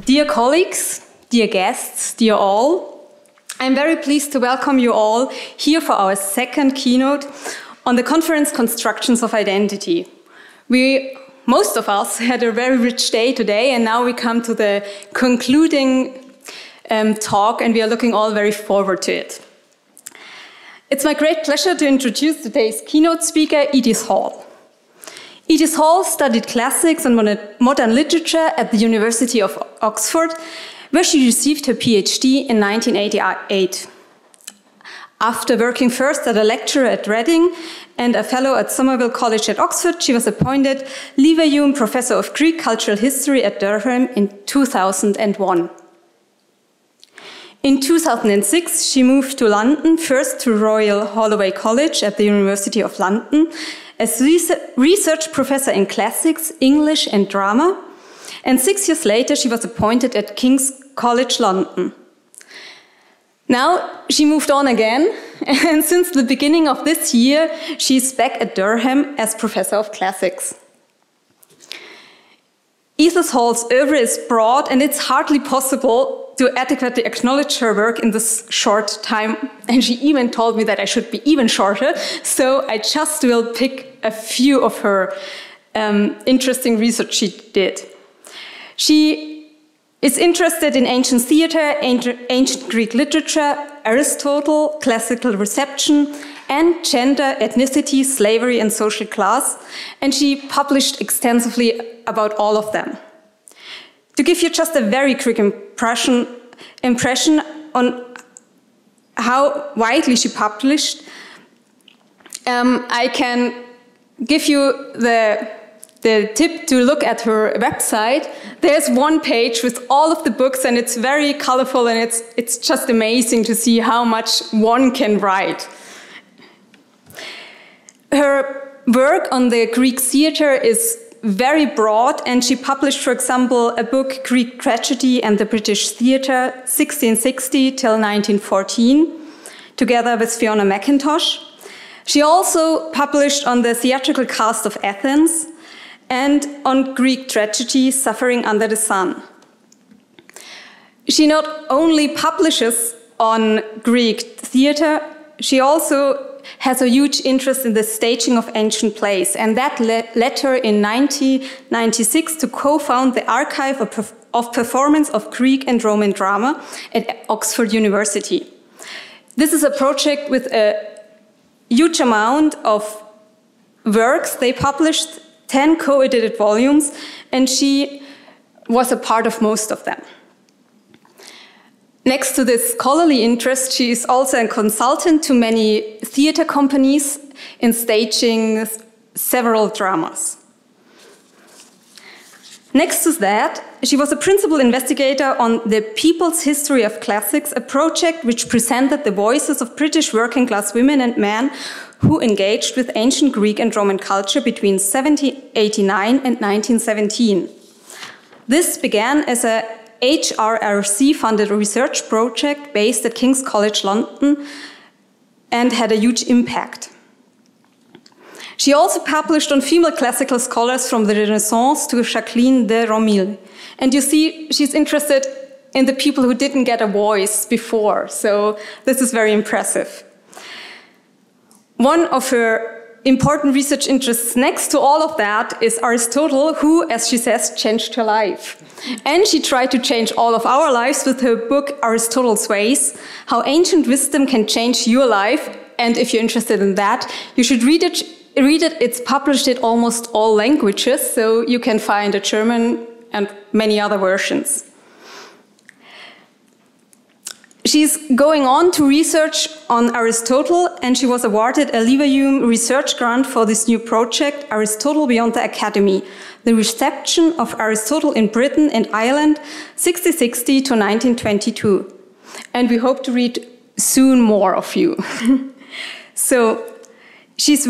Dear colleagues, dear guests, dear all, I'm very pleased to welcome you all here for our second keynote on the conference Constructions of Identity. Most of us had a very rich day today, and now we come to the concluding talk, and we are looking all very forward to it. It's my great pleasure to introduce today's keynote speaker, Edith Hall. Edith Hall studied classics and modern literature at the University of Oxford, where she received her PhD in 1988. After working first as a lecturer at Reading and a fellow at Somerville College at Oxford, she was appointed Leverhulme Professor of Greek Cultural History at Durham in 2001. In 2006, she moved to London, first to Royal Holloway College at the University of London, as research professor in classics, English and drama, and 6 years later she was appointed at King's College London. Now she moved on again, and since the beginning of this year she's back at Durham as professor of classics. Edith Hall's oeuvre is broad, and it's hardly possible to adequately acknowledge her work in this short time, and she even told me that I should be even shorter, so I just will pick a few of her interesting research she did. She is interested in ancient theater, ancient Greek literature, Aristotle, classical reception, and gender, ethnicity, slavery, and social class, and she published extensively about all of them. To give you just a very quick impression on how widely she published, I can give you the tip to look at her website. There's one page with all of the books, and it's very colorful, and it's just amazing to see how much one can write. Her work on the Greek theater is very broad, and she published, for example, a book, Greek Tragedy and the British Theatre, 1660 till 1914, together with Fiona Mackintosh. She also published on the theatrical cast of Athens and on Greek tragedy, Suffering Under the Sun. She not only publishes on Greek theatre, she also has a huge interest in the staging of ancient plays, and that led her in 1996 to co-found the Archive of Performance of Greek and Roman Drama at Oxford University. This is a project with a huge amount of works. They published 10 co-edited volumes, and she was a part of most of them. Next to this scholarly interest, she is also a consultant to many theatre companies in staging several dramas. Next to that, she was a principal investigator on the People's History of Classics, a project which presented the voices of British working-class women and men who engaged with ancient Greek and Roman culture between 1789 and 1917. This began as a HRRC-funded research project based at King's College London and had a huge impact. She also published on female classical scholars from the Renaissance to Jacqueline de Romilly. And you see, she's interested in the people who didn't get a voice before, so this is very impressive. One of her important research interests next to all of that is Aristotle, who, as she says, changed her life. And she tried to change all of our lives with her book, Aristotle's Ways, How Ancient Wisdom Can Change Your Life. And if you're interested in that, you should read it. It's published in almost all languages, so you can find a German and many other versions. She's going on to research on Aristotle, and she was awarded a Leverhulme research grant for this new project, Aristotle Beyond the Academy, the reception of Aristotle in Britain and Ireland, 1660 to 1922. And we hope to read soon more of you. So she's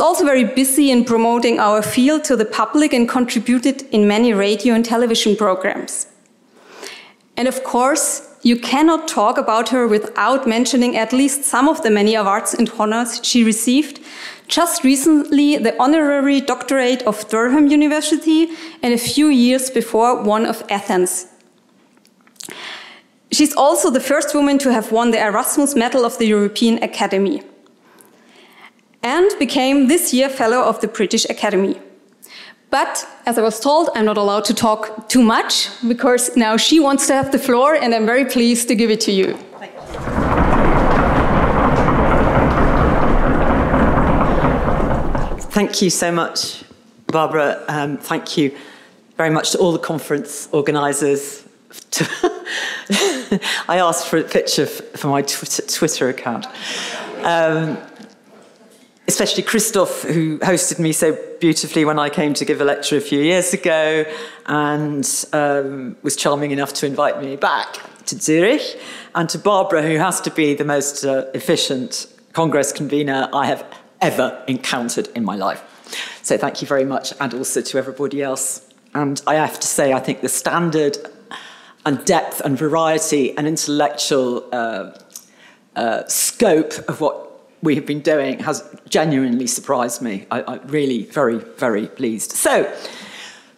also very busy in promoting our field to the public and contributed in many radio and television programs. And of course, you cannot talk about her without mentioning at least some of the many awards and honors she received. Just recently, the honorary doctorate of Durham University, and a few years before, one of Athens She's also the first woman to have won the Erasmus Medal of the European Academy and became this year Fellow of the British Academy. But, as I was told, I'm not allowed to talk too much because now she wants to have the floor and I'm very pleased to give it to you. Thank you. Thank you so much, Barbara. Thank you very much to all the conference organisers. I asked for a picture for my Twitter account. Especially Christoph, who hosted me so beautifully when I came to give a lecture a few years ago and was charming enough to invite me back to Zurich, and to Barbara, who has to be the most efficient Congress convener I have ever encountered in my life. So thank you very much, and also to everybody else. And I have to say, I think the standard and depth and variety and intellectual scope of what we have been doing has genuinely surprised me. I'm really very, very pleased. So,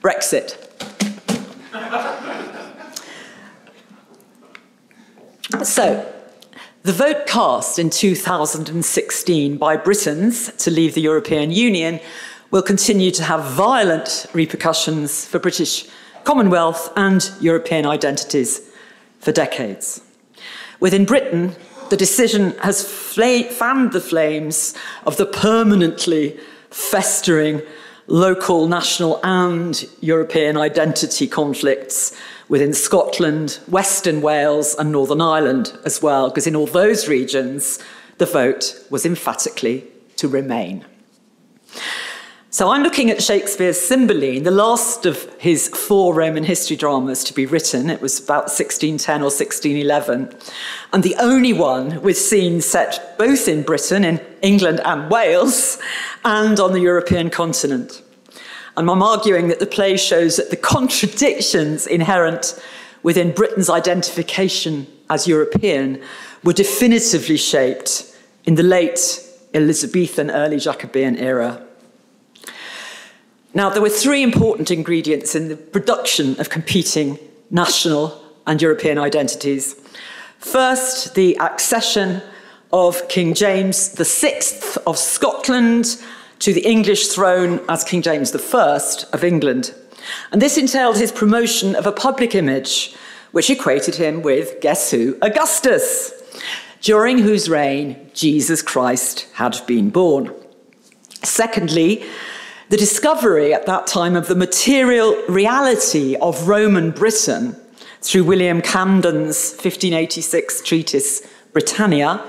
Brexit. So, the vote cast in 2016 by Britons to leave the European Union will continue to have violent repercussions for British Commonwealth and European identities for decades. Within Britain, the decision has fanned the flames of the permanently festering local, national and European identity conflicts within Scotland, Western Wales and Northern Ireland as well, because in all those regions, the vote was emphatically to remain. So I'm looking at Shakespeare's Cymbeline, the last of his 4 Roman history dramas to be written. It was about 1610 or 1611, and the only one with scenes set both in Britain, in England and Wales, and on the European continent. And I'm arguing that the play shows that the contradictions inherent within Britain's identification as European were definitively shaped in the late Elizabethan, early Jacobean era. Now, there were 3 important ingredients in the production of competing national and European identities. First, the accession of King James VI of Scotland to the English throne as King James I of England. And this entailed his promotion of a public image which equated him with, guess who, Augustus, during whose reign Jesus Christ had been born. Secondly, the discovery at that time of the material reality of Roman Britain through William Camden's 1586 treatise Britannia.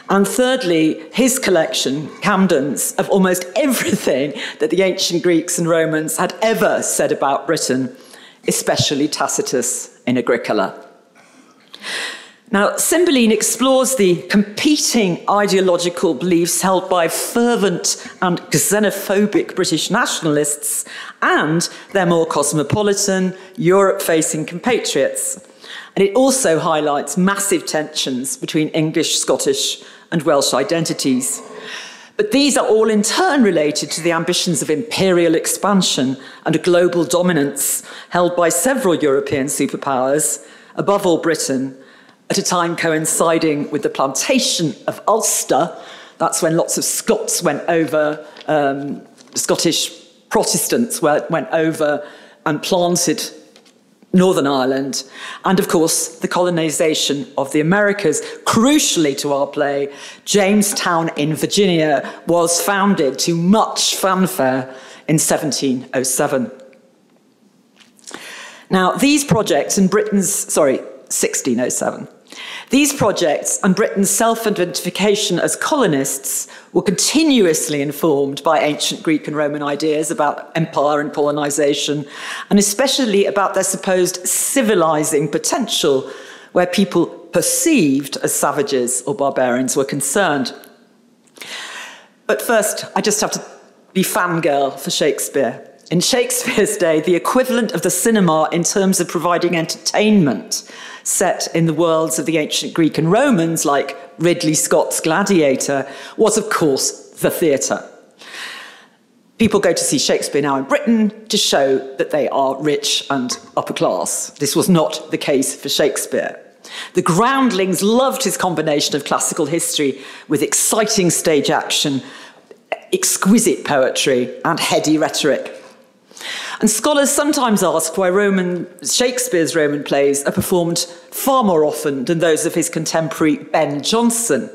And thirdly, his collection, Camden's, of almost everything that the ancient Greeks and Romans had ever said about Britain, especially Tacitus in Agricola. Now, Cymbeline explores the competing ideological beliefs held by fervent and xenophobic British nationalists and their more cosmopolitan, Europe-facing compatriots. And it also highlights massive tensions between English, Scottish, and Welsh identities. But these are all in turn related to the ambitions of imperial expansion and a global dominance held by several European superpowers, above all Britain, at a time coinciding with the plantation of Ulster. That's when lots of Scots went over, Scottish Protestants went over and planted Northern Ireland, and of course the colonisation of the Americas. Crucially to our play, Jamestown in Virginia was founded to much fanfare in 1707. Now, these projects and 1607. These projects and Britain's self-identification as colonists were continuously informed by ancient Greek and Roman ideas about empire and colonization, and especially about their supposed civilizing potential, where people perceived as savages or barbarians were concerned. But first, I just have to be fangirl for Shakespeare. In Shakespeare's day, the equivalent of the cinema in terms of providing entertainment set in the worlds of the ancient Greek and Romans, like Ridley Scott's Gladiator, was, of course, the theatre. People go to see Shakespeare now in Britain to show that they are rich and upper class. This was not the case for Shakespeare. The groundlings loved his combination of classical history with exciting stage action, exquisite poetry, and heady rhetoric. And scholars sometimes ask why Shakespeare's Roman plays are performed far more often than those of his contemporary Ben Jonson,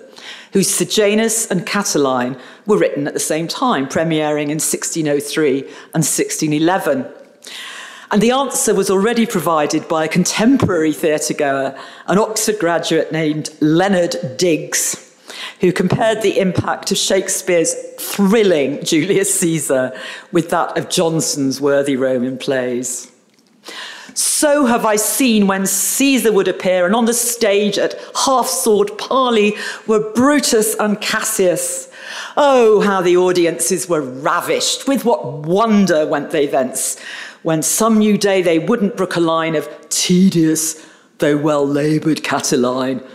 whose Sejanus and Catiline were written at the same time, premiering in 1603 and 1611. And the answer was already provided by a contemporary theatregoer, an Oxford graduate named Leonard Digges, who compared the impact of Shakespeare's thrilling Julius Caesar with that of Jonson's worthy Roman plays. So have I seen when Caesar would appear, and on the stage at half-sword parley were Brutus and Cassius. Oh, how the audiences were ravished. With what wonder went they thence, when some new day they wouldn't brook a line of tedious, though well-laboured Catiline.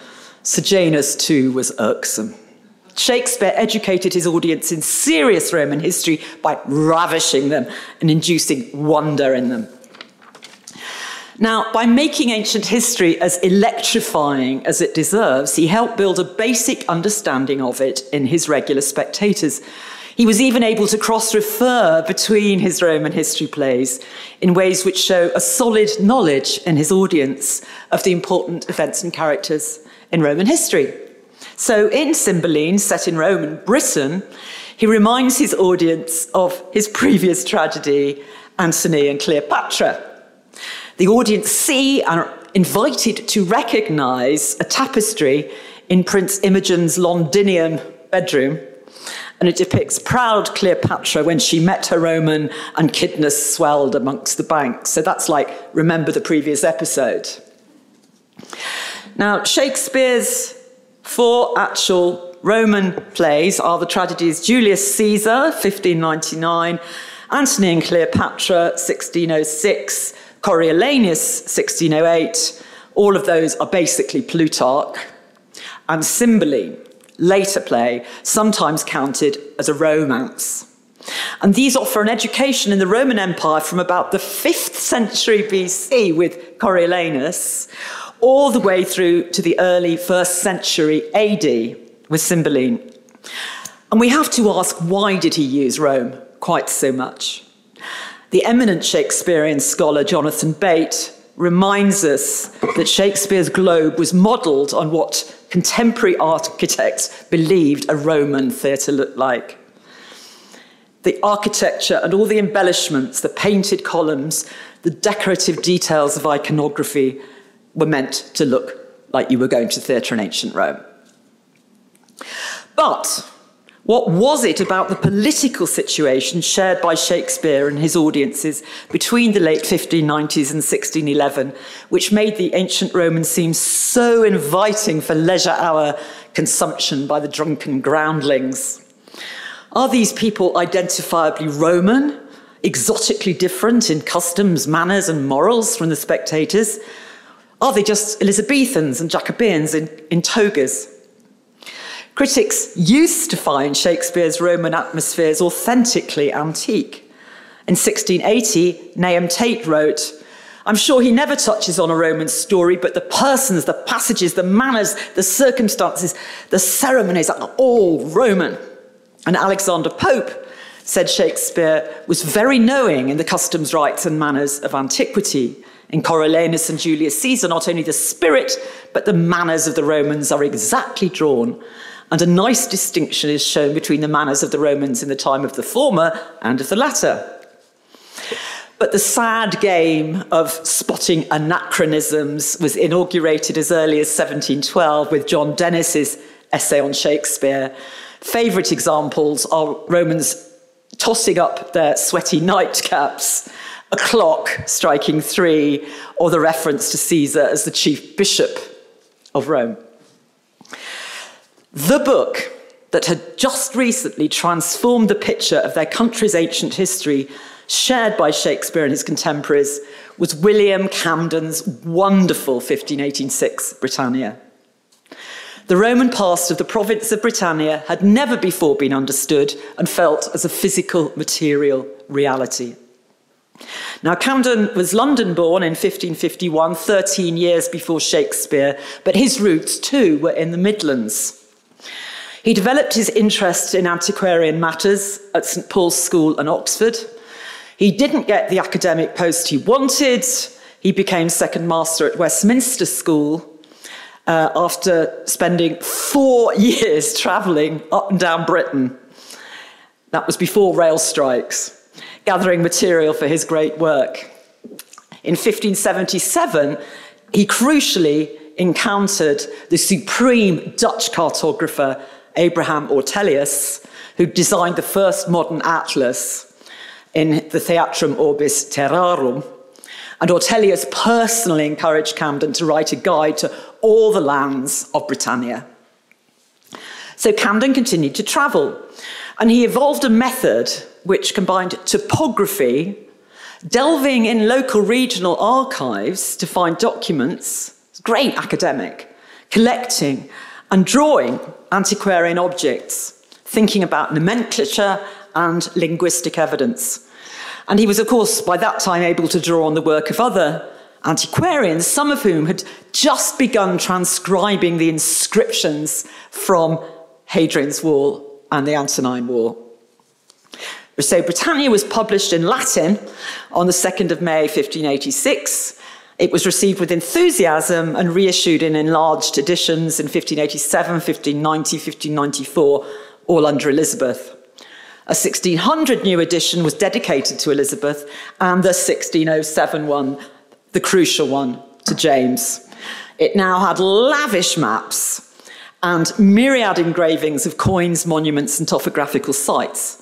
Sejanus, too, was irksome. Shakespeare educated his audience in serious Roman history by ravishing them and inducing wonder in them. Now, by making ancient history as electrifying as it deserves, he helped build a basic understanding of it in his regular spectators. He was even able to cross-refer between his Roman history plays in ways which show a solid knowledge in his audience of the important events and characters in Roman history. So in Cymbeline, set in Roman Britain, he reminds his audience of his previous tragedy, Antony and Cleopatra. The audience see and are invited to recognise a tapestry in Prince Imogen's Londinian bedroom, and it depicts proud Cleopatra when she met her Roman and kidneys swelled amongst the banks. So that's like, remember the previous episode. Now, Shakespeare's 4 actual Roman plays are the tragedies Julius Caesar, 1599, Antony and Cleopatra, 1606, Coriolanus, 1608. All of those are basically Plutarch. And Cymbeline, later play, sometimes counted as a romance. And these offer an education in the Roman Empire from about the 5th century BC with Coriolanus, all the way through to the early 1st century AD with Cymbeline. And we have to ask, why did he use Rome quite so much? The eminent Shakespearean scholar Jonathan Bate reminds us that Shakespeare's globe was modelled on what contemporary architects believed a Roman theatre looked like. The architecture and all the embellishments, the painted columns, the decorative details of iconography were meant to look like you were going to theatre in ancient Rome. But what was it about the political situation shared by Shakespeare and his audiences between the late 1590s and 1611, which made the ancient Romans seem so inviting for leisure hour consumption by the drunken groundlings? Are these people identifiably Roman, exotically different in customs, manners, and morals from the spectators? Are they just Elizabethans and Jacobeans in togas? Critics used to find Shakespeare's Roman atmospheres authentically antique. In 1680, Nahum Tate wrote, "I'm sure he never touches on a Roman story, but the persons, the passages, the manners, the circumstances, the ceremonies are all Roman." And Alexander Pope said Shakespeare was very knowing in the customs, rites, and manners of antiquity. In Coriolanus and Julius Caesar, not only the spirit, but the manners of the Romans are exactly drawn. And a nice distinction is shown between the manners of the Romans in the time of the former and of the latter. But the sad game of spotting anachronisms was inaugurated as early as 1712 with John Dennis's essay on Shakespeare. Favourite examples are Romans tossing up their sweaty nightcaps, a clock striking 3, or the reference to Caesar as the chief bishop of Rome. The book that had just recently transformed the picture of their country's ancient history, shared by Shakespeare and his contemporaries, was William Camden's wonderful 1586 Britannia. The Roman past of the province of Britannia had never before been understood and felt as a physical, material reality. Now, Camden was London-born in 1551, 13 years before Shakespeare, but his roots, too, were in the Midlands. He developed his interest in antiquarian matters at St Paul's School and Oxford. He didn't get the academic post he wanted. He became second master at Westminster School after spending 4 years travelling up and down Britain. That was before rail strikes, gathering material for his great work. In 1577, he crucially encountered the supreme Dutch cartographer Abraham Ortelius, who designed the first modern atlas in the Theatrum Orbis Terrarum. And Ortelius personally encouraged Camden to write a guide to all the lands of Britannia. So Camden continued to travel, and he evolved a method which combined topography, delving in local regional archives to find documents, great academic, collecting and drawing antiquarian objects, thinking about nomenclature and linguistic evidence. And he was, of course, by that time able to draw on the work of other antiquarians, some of whom had just begun transcribing the inscriptions from Hadrian's Wall and the Antonine War. So Britannia was published in Latin on the 2nd of May, 1586. It was received with enthusiasm and reissued in enlarged editions in 1587, 1590, 1594, all under Elizabeth. A 1600 new edition was dedicated to Elizabeth, and the 1607 one, the crucial one, to James. It now had lavish maps and myriad engravings of coins, monuments, and topographical sites.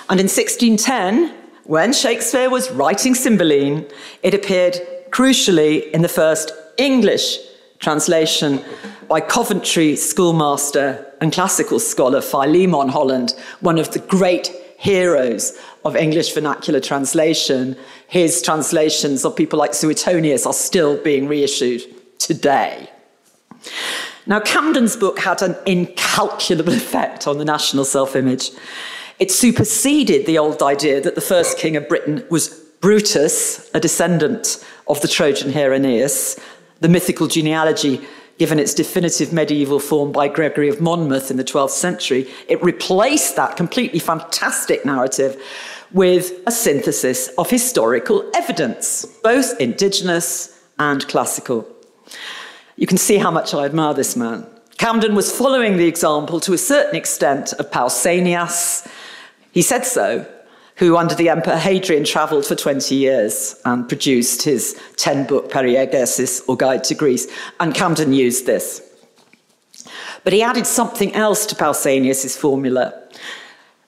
And in 1610, when Shakespeare was writing Cymbeline, it appeared crucially in the first English translation by Coventry schoolmaster and classical scholar Philemon Holland, one of the great heroes of English vernacular translation. His translations of people like Suetonius are still being reissued today. Now, Camden's book had an incalculable effect on the national self-image. It superseded the old idea that the first king of Britain was Brutus, a descendant of the Trojan hero Aeneas, the mythical genealogy given its definitive medieval form by Gregory of Monmouth in the 12th century. It replaced that completely fantastic narrative with a synthesis of historical evidence, both indigenous and classical. You can see how much I admire this man. Camden was following the example to a certain extent of Pausanias. He said so, who under the Emperor Hadrian travelled for 20 years and produced his 10-book Periegesis, or Guide to Greece, and Camden used this. But he added something else to Pausanias' formula.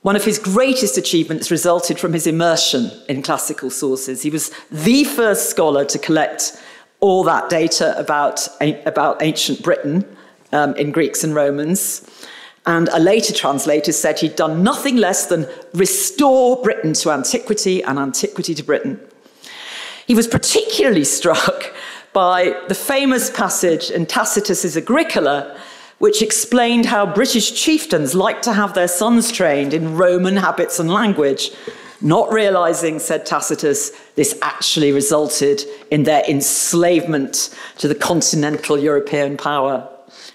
One of his greatest achievements resulted from his immersion in classical sources. He was the first scholar to collect all that data about ancient Britain in Greeks and Romans. And a later translator said he'd done nothing less than restore Britain to antiquity and antiquity to Britain. He was particularly struck by the famous passage in Tacitus's Agricola, which explained how British chieftains liked to have their sons trained in Roman habits and language, not realizing, said Tacitus, this actually resulted in their enslavement to the continental European power.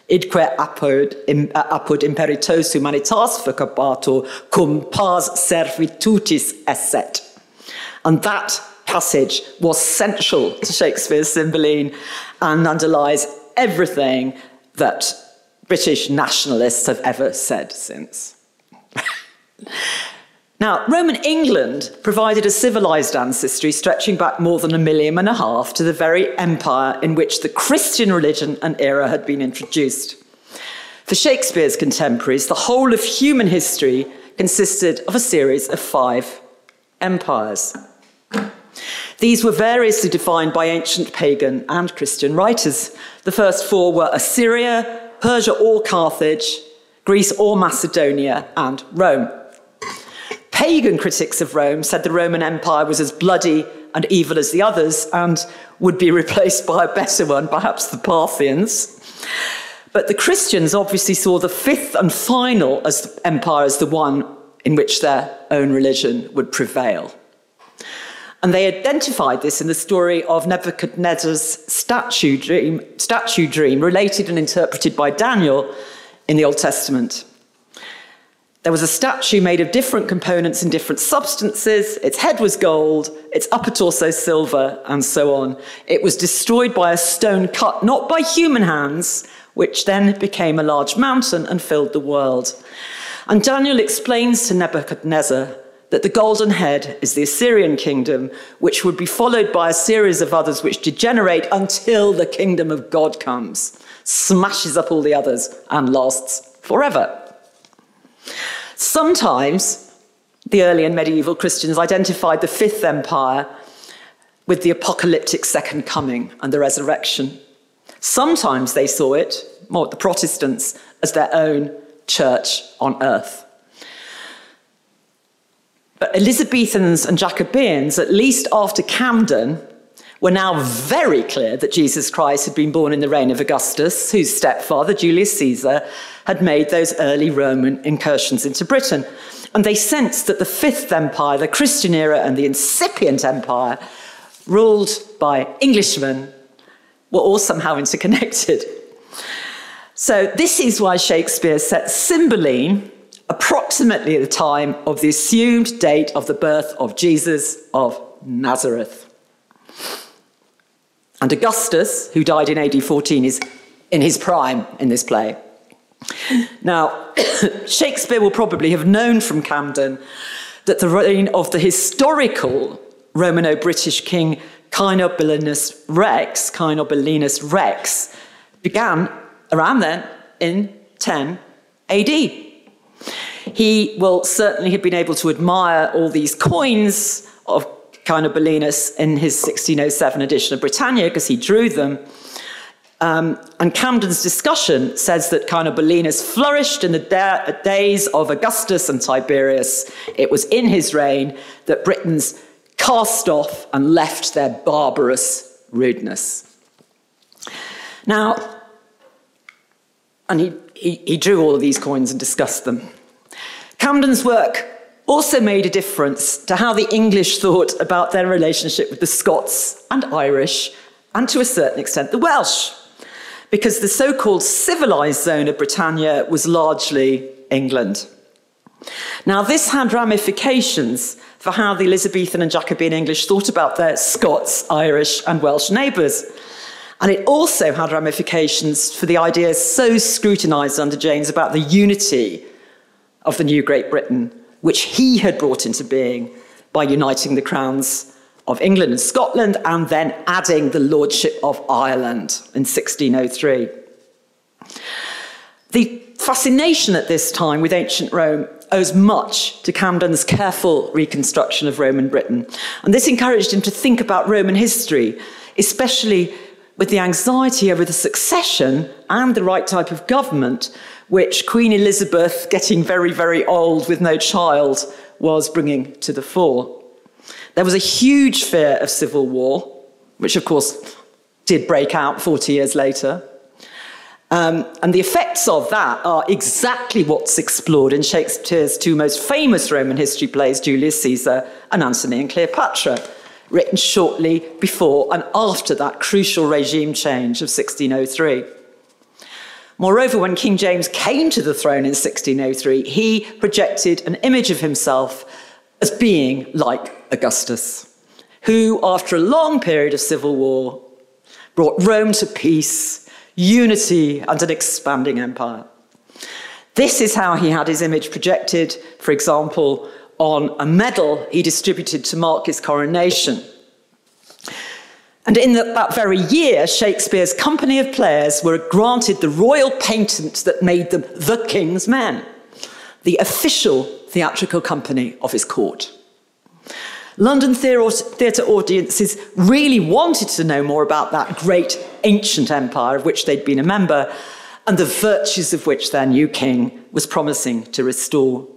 Idque apud imperitos humanitas vocabatur cum pars servitutis esset. And that passage was central to Shakespeare's Cymbeline and underlies everything that British nationalists have ever said since. Now, Roman England provided a civilized ancestry stretching back more than 1.5 million to the very empire in which the Christian religion and era had been introduced. For Shakespeare's contemporaries, the whole of human history consisted of a series of 5 empires. These were variously defined by ancient pagan and Christian writers. The first 4 were Assyria, Persia or Carthage, Greece or Macedonia, and Rome. Pagan critics of Rome said the Roman Empire was as bloody and evil as the others and would be replaced by a better one, perhaps the Parthians. But the Christians obviously saw the fifth and final empire as the one in which their own religion would prevail. And they identified this in the story of Nebuchadnezzar's statue dream, related and interpreted by Daniel in the Old Testament. There was a statue made of different components and different substances. Its head was gold, its upper torso silver, and so on. It was destroyed by a stone cut, not by human hands, which then became a large mountain and filled the world. And Daniel explains to Nebuchadnezzar that the golden head is the Assyrian kingdom, which would be followed by a series of others which degenerate until the kingdom of God comes, smashes up all the others, and lasts forever. Sometimes the early and medieval Christians identified the fifth empire with the apocalyptic second coming and the resurrection. Sometimes they saw it, more the Protestants, as their own church on earth. But Elizabethans and Jacobeans, at least after Camden, were now very clear that Jesus Christ had been born in the reign of Augustus, whose stepfather, Julius Caesar, had made those early Roman incursions into Britain. And they sensed that the Fifth Empire, the Christian era, and the incipient empire, ruled by Englishmen, were all somehow interconnected. So this is why Shakespeare set Cymbeline approximately at the time of the assumed date of the birth of Jesus of Nazareth. And Augustus, who died in AD 14, is in his prime in this play. Now, Shakespeare will probably have known from Camden that the reign of the historical Romano-British king Cainobelinus Rex began around then in 10 AD. He will certainly have been able to admire all these coins of Cainobelinus in his 1607 edition of Britannia because he drew them. And Camden's discussion says that Cainobelinus flourished in the days of Augustus and Tiberius. It was in his reign that Britons cast off and left their barbarous rudeness. Now, and he drew all of these coins and discussed them. Camden's work also made a difference to how the English thought about their relationship with the Scots and Irish, and to a certain extent the Welsh, because the so-called civilized zone of Britannia was largely England. Now, this had ramifications for how the Elizabethan and Jacobean English thought about their Scots, Irish, and Welsh neighbours. And it also had ramifications for the ideas so scrutinised under James about the unity of the new Great Britain, which he had brought into being by uniting the crowns of England and Scotland and then adding the lordship of Ireland in 1603. The fascination at this time with ancient Rome owes much to Camden's careful reconstruction of Roman Britain. And this encouraged him to think about Roman history, especially with the anxiety over the succession and the right type of government, which Queen Elizabeth, getting very, very old with no child, was bringing to the fore. There was a huge fear of civil war, which of course did break out 40 years later. And the effects of that are exactly what's explored in Shakespeare's two most famous Roman history plays, Julius Caesar and Antony and Cleopatra, written shortly before and after that crucial regime change of 1603. Moreover, when King James came to the throne in 1603, he projected an image of himself as being like Augustus, who, after a long period of civil war, brought Rome to peace, unity, and an expanding empire. This is how he had his image projected, for example, on a medal he distributed to mark his coronation. And in that very year, Shakespeare's company of players were granted the royal patent that made them the King's Men, the official theatrical company of his court. London theatre audiences really wanted to know more about that great ancient empire of which they'd been a member and the virtues of which their new king was promising to restore.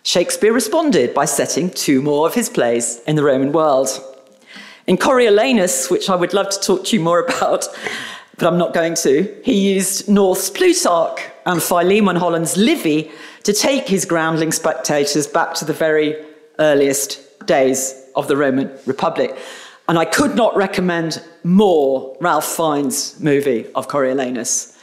Shakespeare responded by setting two more of his plays in the Roman world. In Coriolanus, which I would love to talk to you more about, but I'm not going to. He used North's Plutarch and Philemon Holland's Livy to take his groundling spectators back to the very earliest days of the Roman Republic. And I could not recommend more Ralph Fiennes' movie of Coriolanus.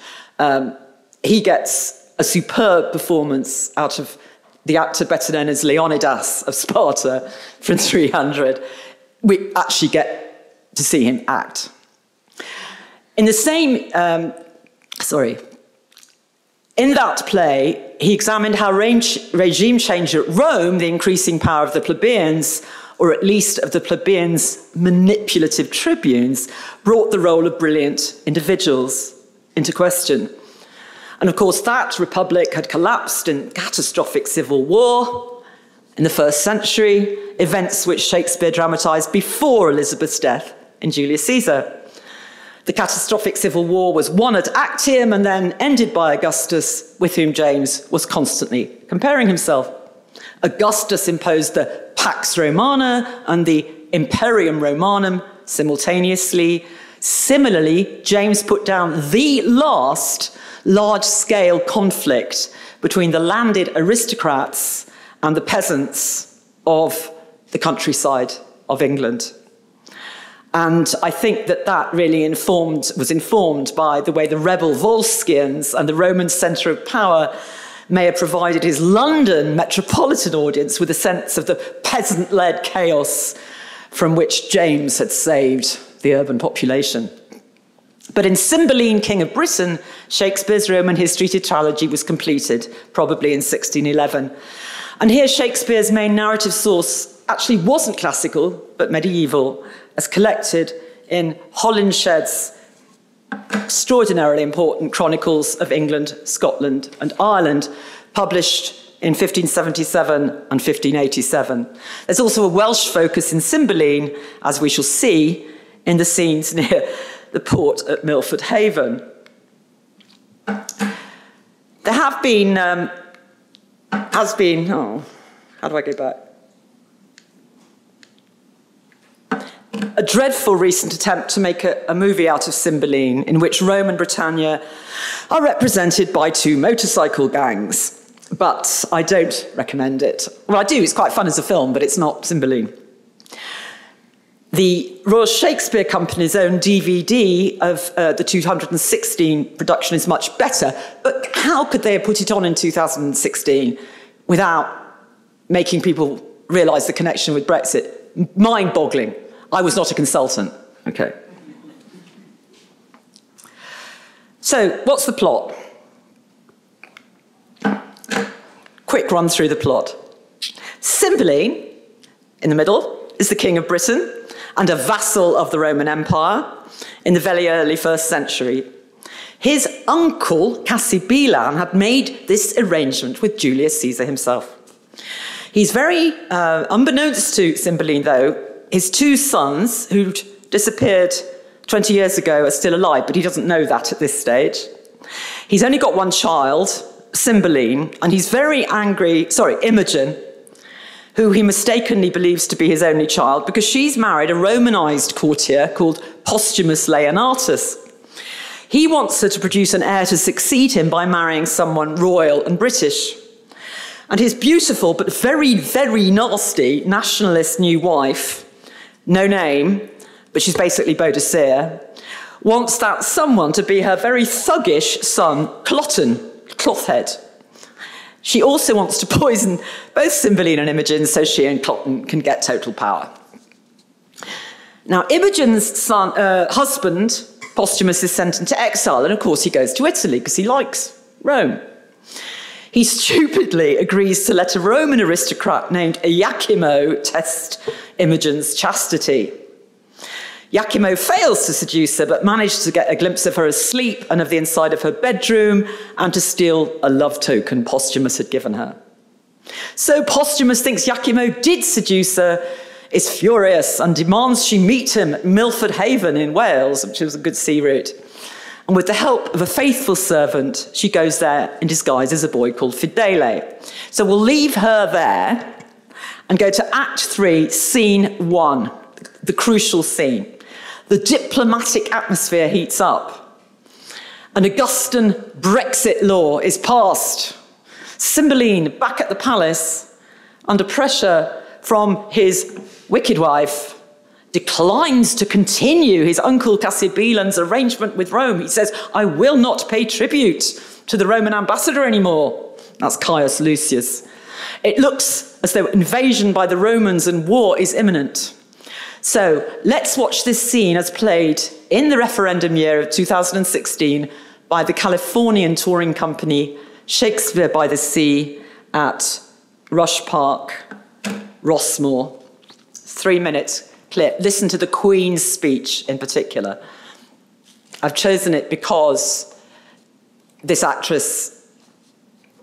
He gets a superb performance out of the actor better known as Leonidas of Sparta from 300. We actually get to see him act. In the same, in that play, he examined how regime change at Rome, the increasing power of the plebeians, or at least of the plebeians' manipulative tribunes, brought the role of brilliant individuals into question. And of course, that republic had collapsed in catastrophic civil war in the first century, events which Shakespeare dramatised before Elizabeth's death in Julius Caesar. The catastrophic civil war was won at Actium and then ended by Augustus, with whom James was constantly comparing himself. Augustus imposed the Pax Romana and the Imperium Romanum simultaneously. Similarly, James put down the last large-scale conflict between the landed aristocrats and the peasants of the countryside of England. And I think that that really was informed by the way the rebel Volscians and the Roman centre of power may have provided his London metropolitan audience with a sense of the peasant-led chaos from which James had saved the urban population. But in Cymbeline, King of Britain, Shakespeare's Roman history tetralogy was completed, probably in 1611. And here Shakespeare's main narrative source actually wasn't classical, but medieval, as collected in Holinshed's extraordinarily important Chronicles of England, Scotland, and Ireland, published in 1577 and 1587. There's also a Welsh focus in Cymbeline, as we shall see in the scenes near the port at Milford Haven. There how do I go back? A dreadful recent attempt to make a movie out of Cymbeline, in which Rome and Britannia are represented by two motorcycle gangs. But I don't recommend it. Well, I do, it's quite fun as a film, but it's not Cymbeline. The Royal Shakespeare Company's own DVD of the 216 production is much better, but how could they have put it on in 2016 without making people realise the connection with Brexit? Mind-boggling. I was not a consultant. Okay. So, what's the plot? Quick run through the plot. Cymbeline, in the middle, is the King of Britain and a vassal of the Roman Empire in the very early 1st century. His uncle, Cymbeline, had made this arrangement with Julius Caesar himself. He's very, unbeknownst to Cymbeline, though, his two sons, who'd disappeared 20 years ago, are still alive, but he doesn't know that at this stage. He's only got one child, Cymbeline, and he's very angry, Imogen, who he mistakenly believes to be his only child, because she's married a Romanized courtier called Posthumus Leonatus. He wants her to produce an heir to succeed him by marrying someone royal and British. And his beautiful but very, very nasty nationalist new wife, no name, but she's basically Boadicea, wants that someone to be her very thuggish son, Cloten, Clothhead. She also wants to poison both Cymbeline and Imogen so she and Cloten can get total power. Now, Imogen's husband, Posthumus, is sent into exile, and of course he goes to Italy because he likes Rome. He stupidly agrees to let a Roman aristocrat named Iachimo test Imogen's chastity. Iachimo fails to seduce her, but manages to get a glimpse of her asleep and of the inside of her bedroom, and to steal a love token Posthumus had given her. So Posthumus thinks Iachimo did seduce her, is furious, and demands she meet him at Milford Haven in Wales, which was a good sea route. And with the help of a faithful servant, she goes there in disguise as a boy called Fidele. So we'll leave her there and go to Act 3, Scene 1, the crucial scene. The diplomatic atmosphere heats up. An Augustan Brexit law is passed. Cymbeline, back at the palace, under pressure from his wicked wife, declines to continue his uncle Cymbelin's arrangement with Rome. He says, I will not pay tribute to the Roman ambassador anymore. That's Caius Lucius. It looks as though invasion by the Romans and war is imminent. So let's watch this scene as played in the referendum year of 2016 by the Californian touring company Shakespeare by the Sea at Rush Park, Rossmore. 3 minutes clip. Listen to the Queen's speech in particular. I've chosen it because this actress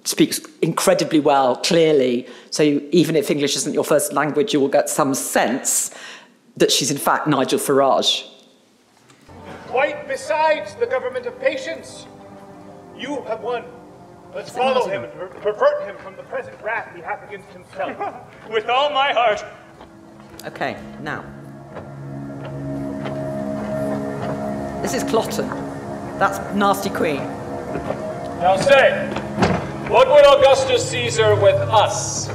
speaks incredibly well, clearly, so even if English isn't your first language, you will get some sense that she's in fact Nigel Farage. Quite besides the government of patience, you have won. Let's follow him and pervert him from the present wrath he hath against himself. With all my heart. Okay, now. This is Cloten. That's Nasty Queen. Now say, what would Augustus Caesar with us?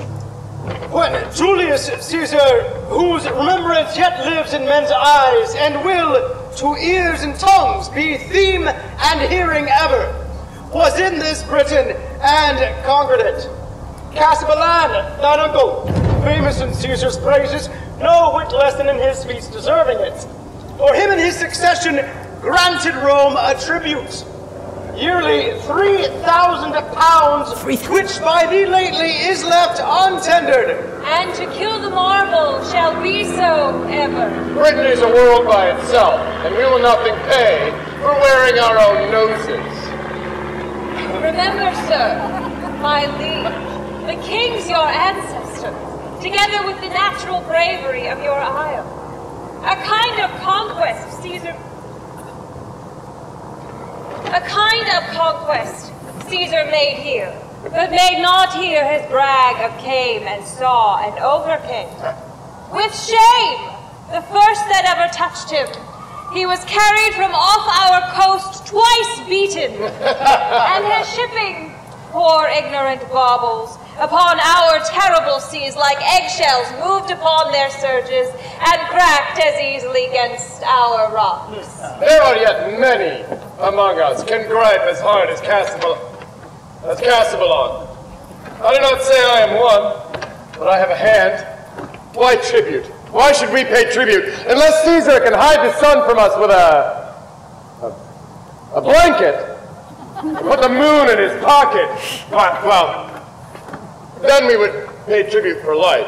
When Julius Caesar, whose remembrance yet lives in men's eyes, and will to ears and tongues be theme and hearing ever, was in this Britain and conquered it. Cymbeline, thine uncle, famous in Caesar's praises, no whit less than in his feats deserving it. For him and his succession granted Rome a tribute, yearly 3,000 pounds, which by thee lately is left untendered. And to kill the marble shall be so ever. Britain is a world by itself, and we will nothing pay for wearing our own noses. Remember, sir, my liege, the kings your ancestors, together with the natural bravery of your isle, a kind of conquest Caesar made here, but made not here his brag of came and saw and overcame. With shame, the first that ever touched him, he was carried from off our coast, twice beaten, and his shipping, poor ignorant baubles, upon our terrible seas like eggshells moved upon their surges and cracked as easily against our rocks. There are yet many among us can gripe as hard as Cymbeline. I do not say I am one, but I have a hand. Why tribute? Why should we pay tribute unless Caesar can hide the sun from us with a blanket? Put the moon in his pocket. Well, then we would pay tribute for light.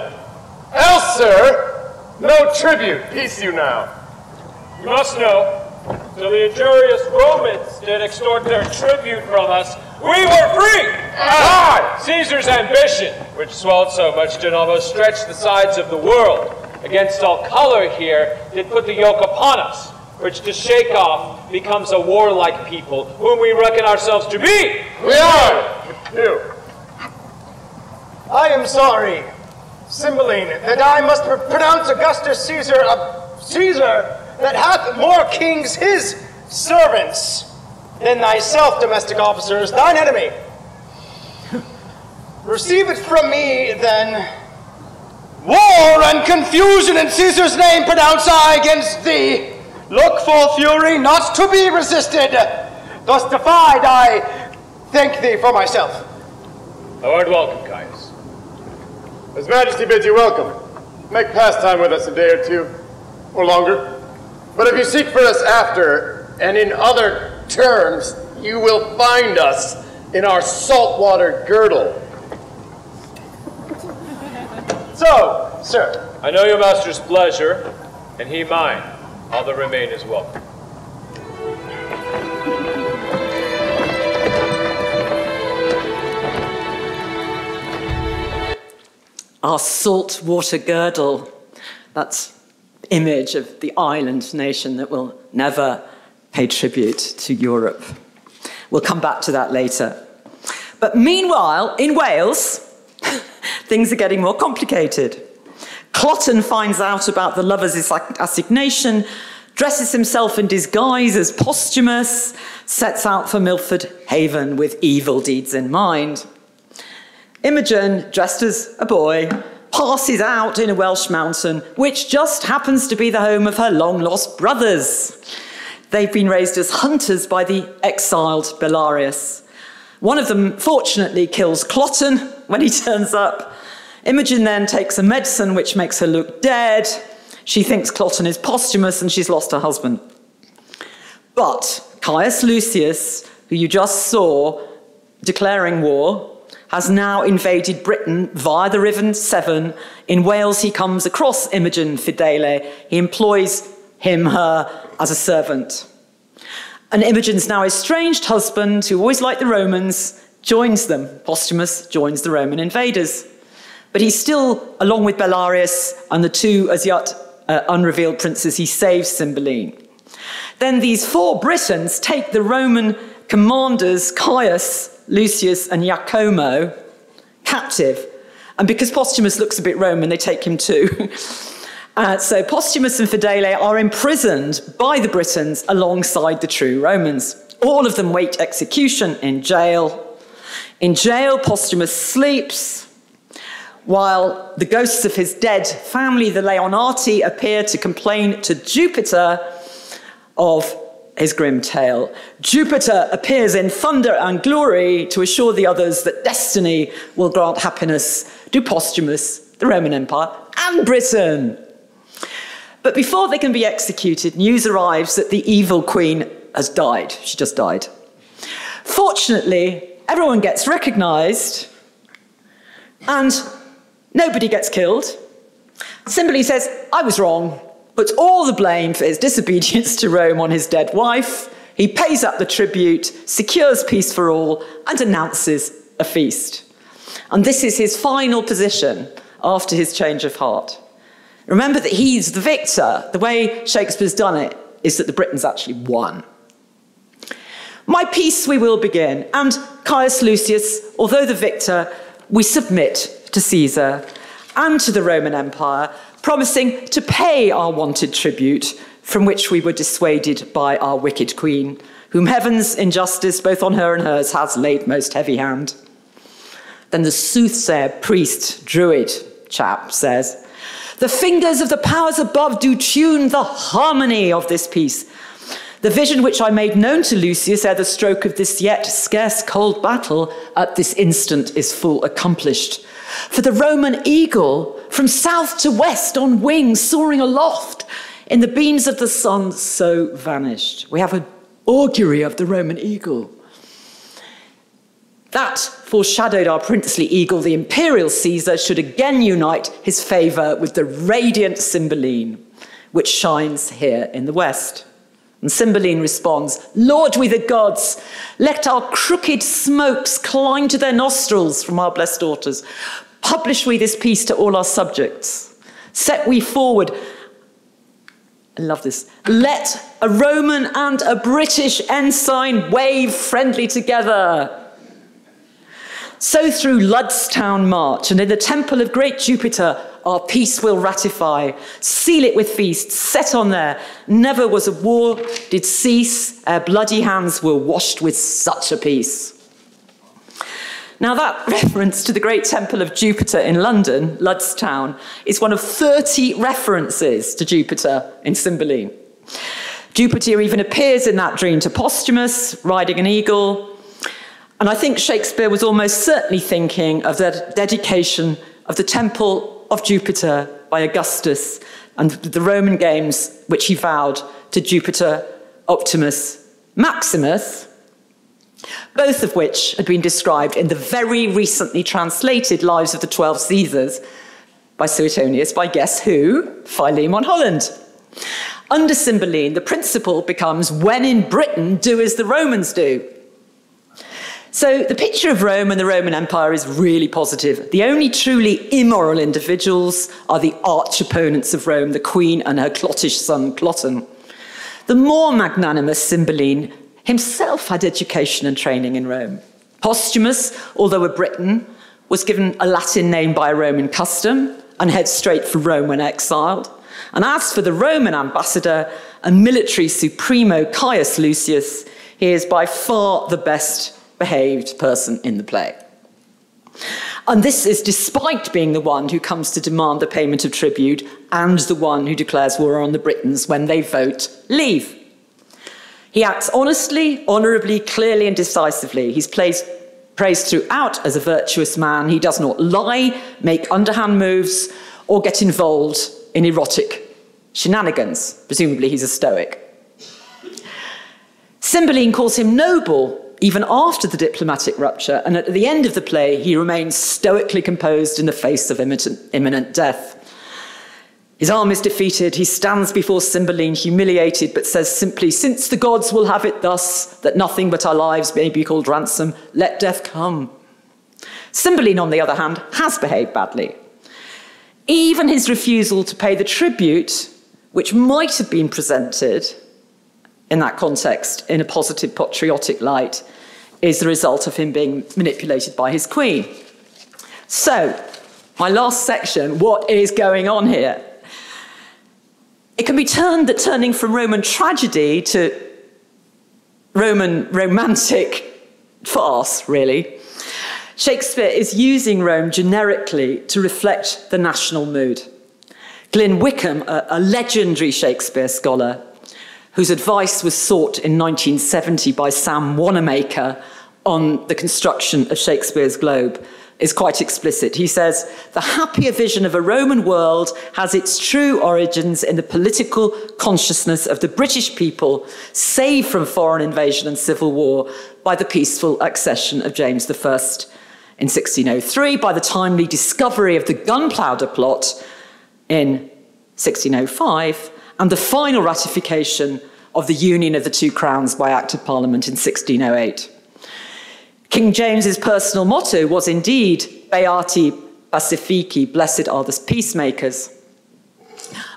Else, sir, no tribute. Peace you now. You must know, till the injurious Romans did extort their tribute from us, we were free! Aye! Caesar's ambition, which swelled so much, did almost stretch the sides of the world. Against all color here, did put the yoke upon us, which to shake off becomes a warlike people, whom we reckon ourselves to be. We are! You. I am sorry, Cymbeline, that I must pronounce Augustus Caesar a Caesar that hath more kings his servants than thyself, domestic officers, thine enemy. Receive it from me, then. War and confusion in Caesar's name pronounce I against thee. Look full fury, not to be resisted. Thus defied, I thank thee for myself. Thou art welcome, Caius. His Majesty bids you welcome. Make pastime with us a day or two, or longer. But if you seek for us after, and in other terms, you will find us in our saltwater girdle. So, sir. I know your master's pleasure, and he mine. All that remain is welcome. Our saltwater girdle. That's image of the island nation that will never pay tribute to Europe. We'll come back to that later. But meanwhile, in Wales, things are getting more complicated. Cloten finds out about the lovers' assignation dresses himself in disguise as Posthumus, sets out for Milford Haven with evil deeds in mind. Imogen, dressed as a boy, passes out in a Welsh mountain, which just happens to be the home of her long-lost brothers. They've been raised as hunters by the exiled Belarius. One of them, fortunately, kills Cloten when he turns up. Imogen then takes a medicine which makes her look dead. She thinks Cloten is Posthumus and she's lost her husband. But Caius Lucius, who you just saw declaring war, has now invaded Britain via the River Severn. In Wales, he comes across Imogen Fidele. He employs her as a servant. And Imogen's now estranged husband, who always liked the Romans, joins them. Posthumus joins the Roman invaders. But he's still, along with Belarius and the two as yet unrevealed princes, he saves Cymbeline. Then these four Britons take the Roman commanders, Caius, Lucius and Jacomo, captive. And because Posthumus looks a bit Roman, they take him too. So Posthumus and Fidele are imprisoned by the Britons alongside the true Romans. All of them wait execution in jail. In jail, Posthumus sleeps, while the ghosts of his dead family, the Leonati, appear to complain to Jupiter of his grim tale. Jupiter appears in thunder and glory to assure the others that destiny will grant happiness to Posthumus, the Roman Empire, and Britain. But before they can be executed, news arrives that the evil queen has died. She just died. Fortunately, everyone gets recognised and nobody gets killed. Cymbeline says, I was wrong. Puts all the blame for his disobedience to Rome on his dead wife. He pays up the tribute, secures peace for all, and announces a feast. And this is his final position after his change of heart. Remember that he's the victor. The way Shakespeare's done it is that the Britons actually won. My peace we will begin, and Caius Lucius, although the victor, we submit to Caesar and to the Roman Empire, promising to pay our wanted tribute, from which we were dissuaded by our wicked queen, whom heaven's injustice, both on her and hers, has laid most heavy hand. Then the soothsayer, priest, druid chap says, the fingers of the powers above do tune the harmony of this peace. The vision which I made known to Lucius ere the stroke of this yet scarce cold battle at this instant is full accomplished. For the Roman eagle, from south to west on wings, soaring aloft, in the beams of the sun, so vanished. We have an augury of the Roman eagle. That foreshadowed our princely eagle, the imperial Caesar, should again unite his favour with the radiant Cymbeline, which shines here in the west. And Cymbeline responds, Lord we the gods, let our crooked smokes climb to their nostrils from our blessed daughters. Publish we this peace to all our subjects. Set we forward, I love this, let a Roman and a British ensign wave friendly together. So through Ludstown march, and in the temple of great Jupiter, our peace will ratify. Seal it with feasts, set on there. Never was a war did cease, ere bloody hands were washed with such a peace. Now that reference to the great temple of Jupiter in London, Ludstown, is one of 30 references to Jupiter in Cymbeline. Jupiter even appears in that dream to Posthumus, riding an eagle. And I think Shakespeare was almost certainly thinking of the dedication of the temple of Jupiter by Augustus and the Roman games which he vowed to Jupiter Optimus Maximus, both of which had been described in the very recently translated Lives of the 12 Caesars by Suetonius by guess who? Philemon Holland. Under Cymbeline, the principle becomes when in Britain, do as the Romans do. So the picture of Rome and the Roman Empire is really positive. The only truly immoral individuals are the arch opponents of Rome, the queen and her clottish son, Cloten. The more magnanimous Cymbeline himself had education and training in Rome. Posthumus, although a Briton, was given a Latin name by a Roman custom and heads straight for Rome when exiled. And as for the Roman ambassador and military supremo Caius Lucius, he is by far the best behaved person in the play. And this is despite being the one who comes to demand the payment of tribute and the one who declares war on the Britons when they vote leave. He acts honestly, honourably, clearly and decisively. He's praised throughout as a virtuous man. He does not lie, make underhand moves, or get involved in erotic shenanigans. Presumably he's a Stoic. Cymbeline calls him noble even after the diplomatic rupture, and at the end of the play he remains stoically composed in the face of imminent death. His arm is defeated, he stands before Cymbeline humiliated, but says simply, "Since the gods will have it thus, that nothing but our lives may be called ransom, let death come." Cymbeline, on the other hand, has behaved badly. Even his refusal to pay the tribute, which might have been presented in that context in a positive patriotic light, is the result of him being manipulated by his queen. So, my last section, what is going on here? It can be termed that turning from Roman tragedy to Roman romantic farce, really. Shakespeare is using Rome generically to reflect the national mood. Glyn Wickham, a legendary Shakespeare scholar, whose advice was sought in 1970 by Sam Wanamaker on the construction of Shakespeare's Globe, is quite explicit. He says, "The happier vision of a Roman world has its true origins in the political consciousness of the British people, saved from foreign invasion and civil war by the peaceful accession of James I in 1603, by the timely discovery of the gunpowder plot in 1605, and the final ratification of the union of the two crowns by Act of Parliament in 1608. King James's personal motto was indeed Beati Pacifici, blessed are the peacemakers.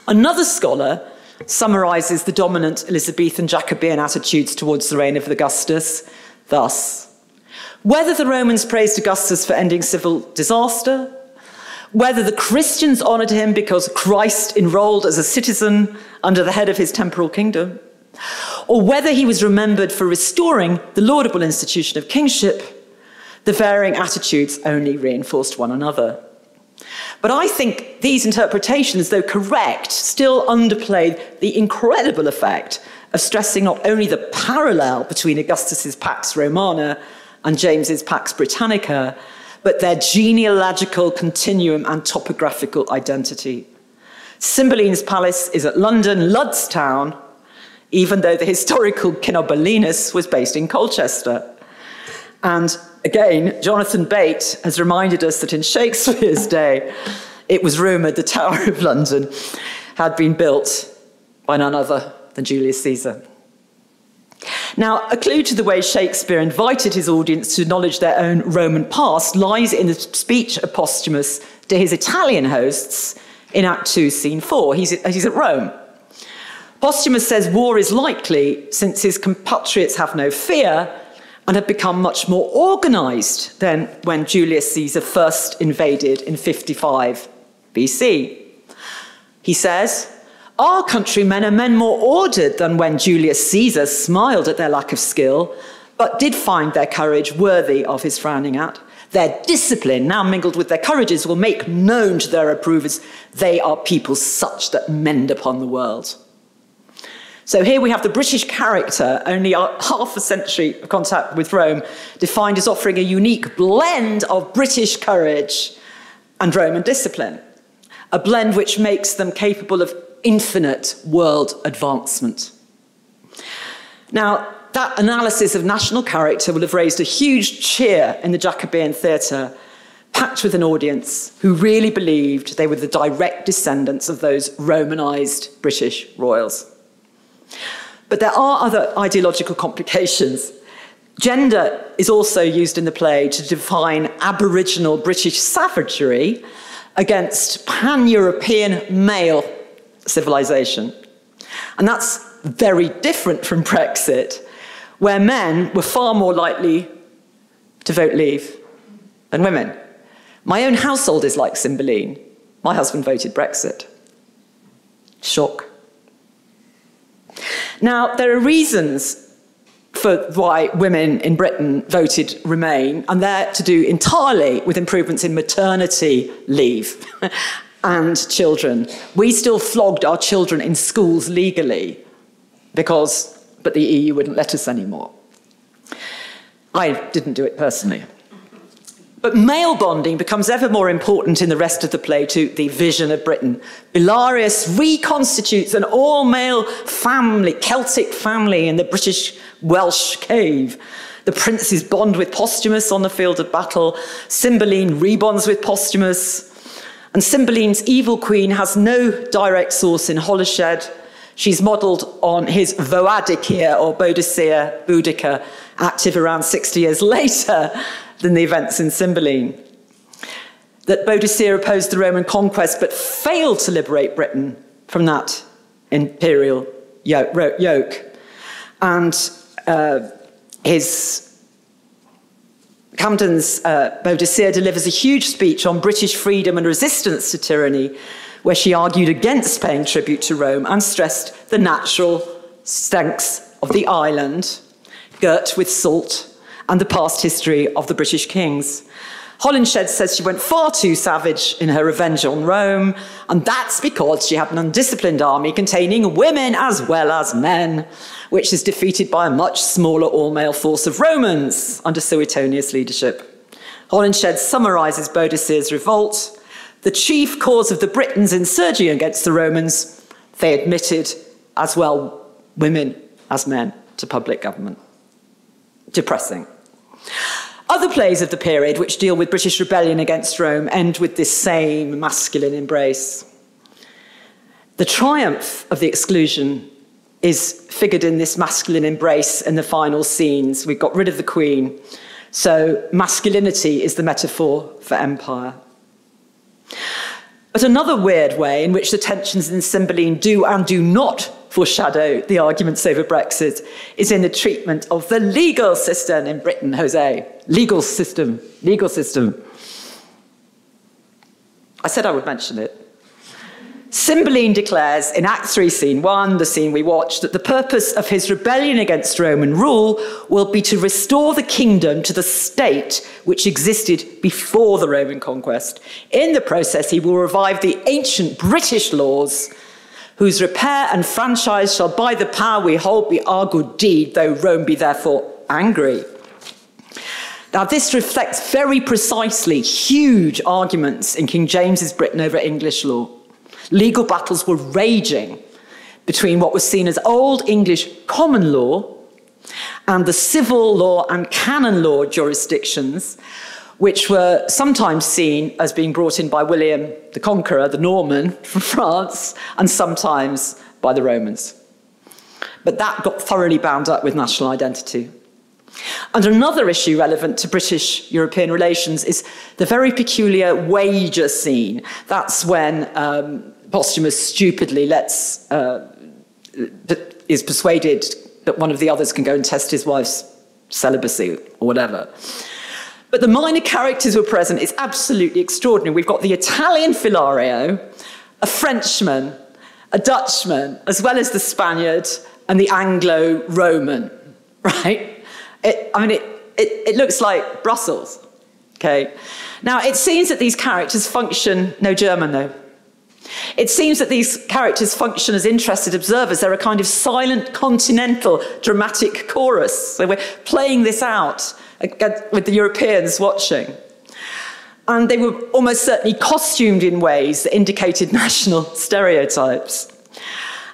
Another scholar summarises the dominant Elizabethan Jacobean attitudes towards the reign of Augustus thus: whether the Romans praised Augustus for ending civil disaster, whether the Christians honoured him because Christ enrolled as a citizen under the head of his temporal kingdom, or whether he was remembered for restoring the laudable institution of kingship, the varying attitudes only reinforced one another. But I think these interpretations, though correct, still underplay the incredible effect of stressing not only the parallel between Augustus's Pax Romana and James's Pax Britannica, but their genealogical continuum and topographical identity. Cymbeline's palace is at London, Ludstown, even though the historical Cynbelinus was based in Colchester. And again, Jonathan Bate has reminded us that in Shakespeare's day, it was rumoured the Tower of London had been built by none other than Julius Caesar. Now, a clue to the way Shakespeare invited his audience to acknowledge their own Roman past lies in the speech of Posthumus to his Italian hosts in Act 2, Scene 4. He's at Rome. Posthumus says war is likely since his compatriots have no fear and have become much more organised than when Julius Caesar first invaded in 55 BC. He says, our countrymen are men more ordered than when Julius Caesar smiled at their lack of skill, but did find their courage worthy of his frowning at. Their discipline, now mingled with their courages, will make known to their approvers they are people such that mend upon the world. So here we have the British character, only half a century of contact with Rome, defined as offering a unique blend of British courage and Roman discipline, a blend which makes them capable of infinite world advancement. Now, that analysis of national character will have raised a huge cheer in the Jacobean theatre, packed with an audience who really believed they were the direct descendants of those Romanised British royals. But there are other ideological complications. Gender is also used in the play to define Aboriginal British savagery against pan-European male civilization. And that's very different from Brexit, where men were far more likely to vote leave than women. My own household is like Cymbeline. My husband voted Brexit. Shock. Now, there are reasons for why women in Britain voted Remain, and they're to do entirely with improvements in maternity leave and children. We still flogged our children in schools legally but the EU wouldn't let us anymore. I didn't do it personally. But male bonding becomes ever more important in the rest of the play to the vision of Britain. Belarius reconstitutes an all-male family, Celtic family in the British Welsh cave. The princes bond with Posthumus on the field of battle. Cymbeline rebonds with Posthumus. And Cymbeline's evil queen has no direct source in Holyshedh. She's modelled on his Voadicea or Boadicea, Boudica, active around 60 years later than the events in Cymbeline. That Boadicea opposed the Roman conquest but failed to liberate Britain from that imperial yoke. And Camden's Boadicea delivers a huge speech on British freedom and resistance to tyranny, where she argued against paying tribute to Rome and stressed the natural strengths of the island, girt with salt, and the past history of the British kings. Holinshed says she went far too savage in her revenge on Rome, and that's because she had an undisciplined army containing women as well as men, which is defeated by a much smaller all-male force of Romans under Suetonius' leadership. Holinshed summarises Boadicea's revolt. The chief cause of the Britons insurging against the Romans, they admitted as well women as men to public government. Depressing. Other plays of the period which deal with British rebellion against Rome end with this same masculine embrace. The triumph of the exclusion is figured in this masculine embrace in the final scenes. We've got rid of the queen, so masculinity is the metaphor for empire. But another weird way in which the tensions in Cymbeline do and do not foreshadow the arguments over Brexit is in the treatment of the legal system in Britain, Jose. Legal system. I said I would mention it. Cymbeline declares in Act 3, Scene 1, the scene we watched, that the purpose of his rebellion against Roman rule will be to restore the kingdom to the state which existed before the Roman conquest. In the process, he will revive the ancient British laws, whose repair and franchise shall by the power we hold be our good deed, though Rome be therefore angry. Now, this reflects very precisely huge arguments in King James's Britain over English law. Legal battles were raging between what was seen as Old English common law and the civil law and canon law jurisdictions, which were sometimes seen as being brought in by William the Conqueror, the Norman from France, and sometimes by the Romans. But that got thoroughly bound up with national identity. And another issue relevant to British-European relations is the very peculiar wager scene. That's when Posthumus stupidly is persuaded that one of the others can go and test his wife's celibacy or whatever. But the minor characters who are present is absolutely extraordinary. We've got the Italian Philario, a Frenchman, a Dutchman, as well as the Spaniard and the Anglo-Roman, right? It looks like Brussels, okay? Now, it seems that these characters function, no German though. It seems that these characters function as interested observers. They're a kind of silent continental dramatic chorus. So we're playing this out with the Europeans watching. And they were almost certainly costumed in ways that indicated national stereotypes.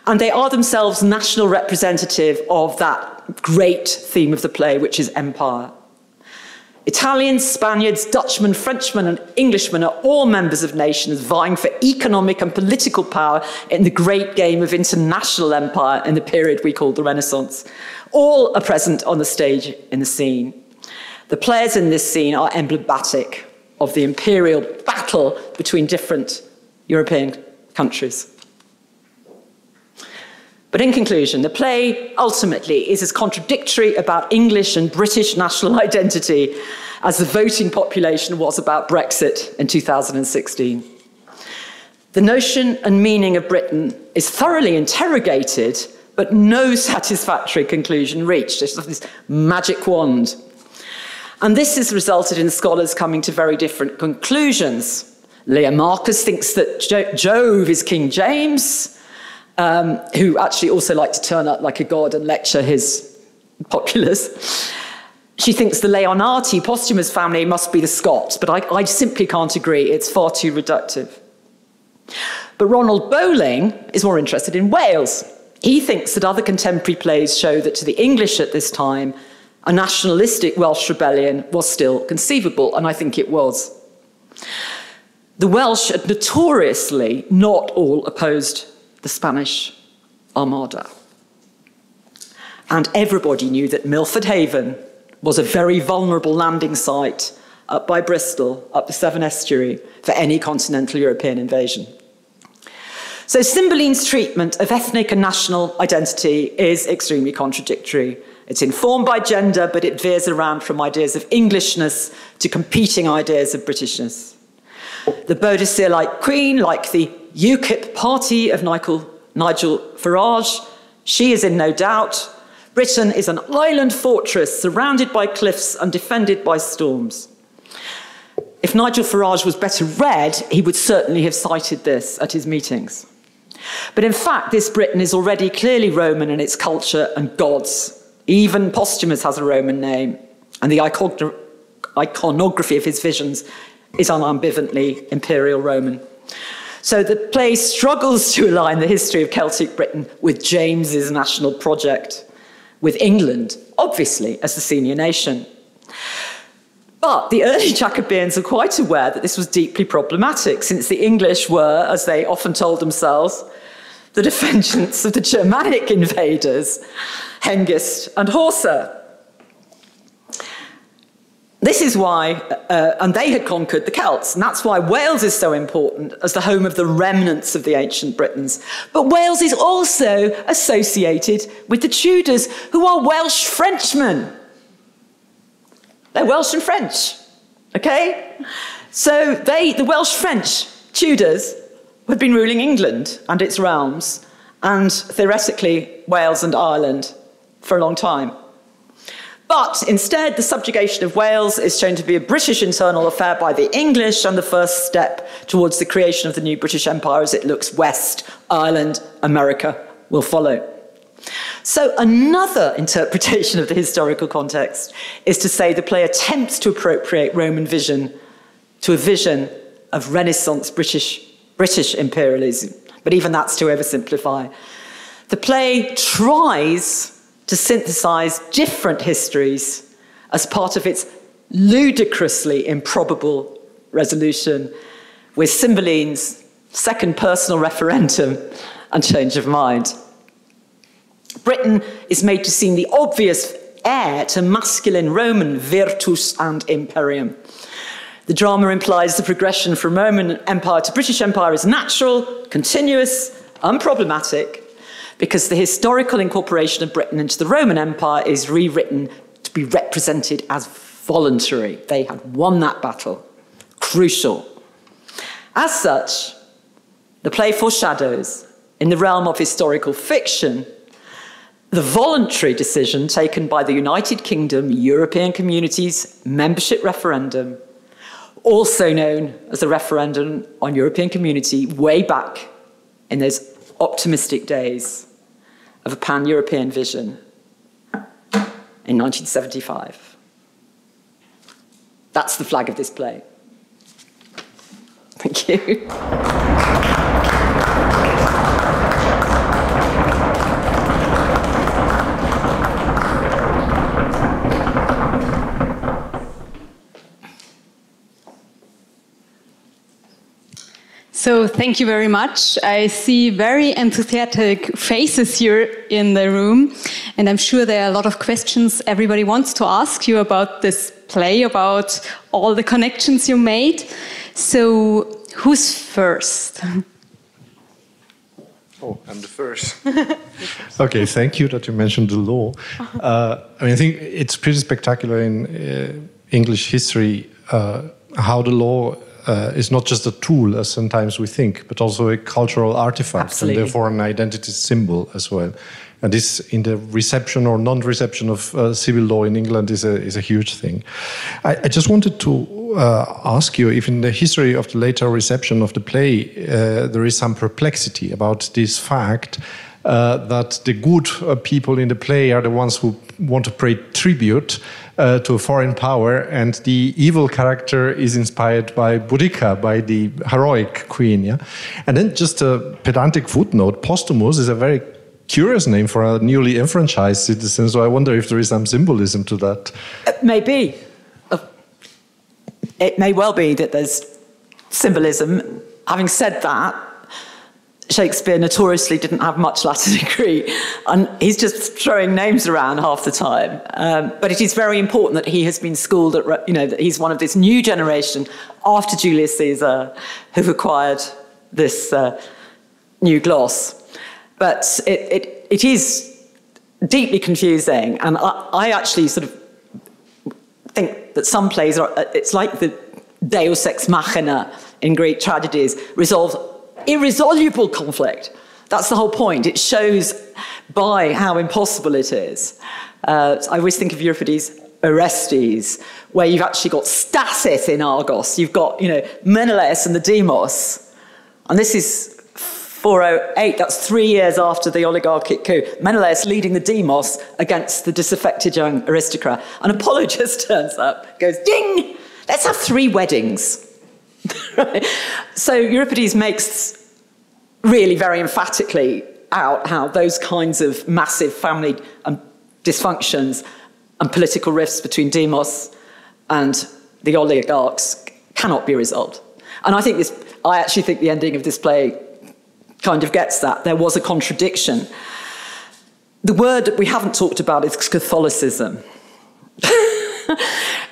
And they are themselves national representative of that great theme of the play, which is empire. Italians, Spaniards, Dutchmen, Frenchmen, and Englishmen are all members of nations vying for economic and political power in the great game of international empire in the period we call the Renaissance. All are present on the stage in the scene. The players in this scene are emblematic of the imperial battle between different European countries. But in conclusion, the play ultimately is as contradictory about English and British national identity as the voting population was about Brexit in 2016. The notion and meaning of Britain is thoroughly interrogated, but no satisfactory conclusion reached. It's this magic wand. And this has resulted in scholars coming to very different conclusions. Leomachus thinks that Jove is King James, who actually also liked to turn up like a god and lecture his populace. She thinks the Leonati, posthumous family, must be the Scots, but I simply can't agree. It's far too reductive. But Ronald Bowling is more interested in Wales. He thinks that other contemporary plays show that to the English at this time, a nationalistic Welsh rebellion was still conceivable, and I think it was. The Welsh had notoriously not all opposed the Spanish Armada. And everybody knew that Milford Haven was a very vulnerable landing site up by Bristol, up the Severn Estuary, for any continental European invasion. So Cymbeline's treatment of ethnic and national identity is extremely contradictory. It's informed by gender, but it veers around from ideas of Englishness to competing ideas of Britishness. The Boadicea-like Queen, like the UKIP party of Nigel Farage, she is in no doubt. Britain is an island fortress surrounded by cliffs and defended by storms. If Nigel Farage was better read, he would certainly have cited this at his meetings. But in fact, this Britain is already clearly Roman in its culture and gods. Even Posthumus has a Roman name, and the iconography of his visions is unambiguously imperial Roman. So the play struggles to align the history of Celtic Britain with James's national project, with England, obviously, as the senior nation. But the early Jacobeans are quite aware that this was deeply problematic, since the English were, as they often told themselves, the defendants of the Germanic invaders, Hengist and Horsa. This is why, and they had conquered the Celts, and that's why Wales is so important as the home of the remnants of the ancient Britons. But Wales is also associated with the Tudors, who are Welsh Frenchmen. They're Welsh and French, okay? So the Welsh French Tudors had been ruling England and its realms, and theoretically Wales and Ireland for a long time. But instead, the subjugation of Wales is shown to be a British internal affair by the English, and the first step towards the creation of the new British Empire as it looks west, Ireland, America, will follow. So another interpretation of the historical context is to say the play attempts to appropriate Roman vision to a vision of Renaissance British imperialism, but even that's to oversimplify. The play tries to synthesize different histories as part of its ludicrously improbable resolution with Cymbeline's second personal referendum and change of mind. Britain is made to seem the obvious heir to masculine Roman virtus and imperium. The drama implies the progression from Roman Empire to British Empire is natural, continuous, unproblematic, because the historical incorporation of Britain into the Roman Empire is rewritten to be represented as voluntary. They had won that battle. Crucial. As such, the play foreshadows, in the realm of historical fiction, the voluntary decision taken by the United Kingdom European Community's membership referendum, also known as the referendum on European Community, way back in those optimistic days of a pan-European vision in 1975. That's the flag of this play. Thank you. So thank you very much. I see very enthusiastic faces here in the room, and I'm sure there are a lot of questions everybody wants to ask you about this play, about all the connections you made. So who's first? Oh, I'm the first. Okay, thank you that you mentioned the law. I think it's pretty spectacular in English history how the law is not just a tool, as sometimes we think, but also a cultural artifact, Absolutely. and therefore an identity symbol as well. And this, in the reception or non-reception of civil law in England, is a huge thing. I just wanted to ask you if in the history of the later reception of the play, there is some perplexity about this fact that the good people in the play are the ones who want to pay tribute to a foreign power, and the evil character is inspired by Boudica, by the heroic queen. Yeah? And then just a pedantic footnote, Postumus is a very curious name for a newly enfranchised citizen, so I wonder if there is some symbolism to that. Maybe. It may well be that there's symbolism. Having said that, Shakespeare notoriously didn't have much Latin degree, and he's just throwing names around half the time. But it is very important that he has been schooled at, that he's one of this new generation after Julius Caesar who've acquired this new gloss. But it is deeply confusing, and I actually sort of think that some plays it's like the Deus ex machina in Greek tragedies, resolve irresoluble conflict. That's the whole point. It shows by how impossible it is. I always think of Euripides' Orestes, where you've actually got stasis in Argos. You've got, Menelaus and the Demos. And this is 408, that's 3 years after the oligarchic coup. Menelaus leading the Demos against the disaffected young aristocrat. And Apollo just turns up, goes, ding, let's have 3 weddings. Right? So Euripides makes really very emphatically out how those kinds of massive family dysfunctions and political rifts between Demos and the oligarchs cannot be resolved. And I actually think the ending of this play kind of gets that. There was a contradiction. The word that we haven't talked about is Catholicism.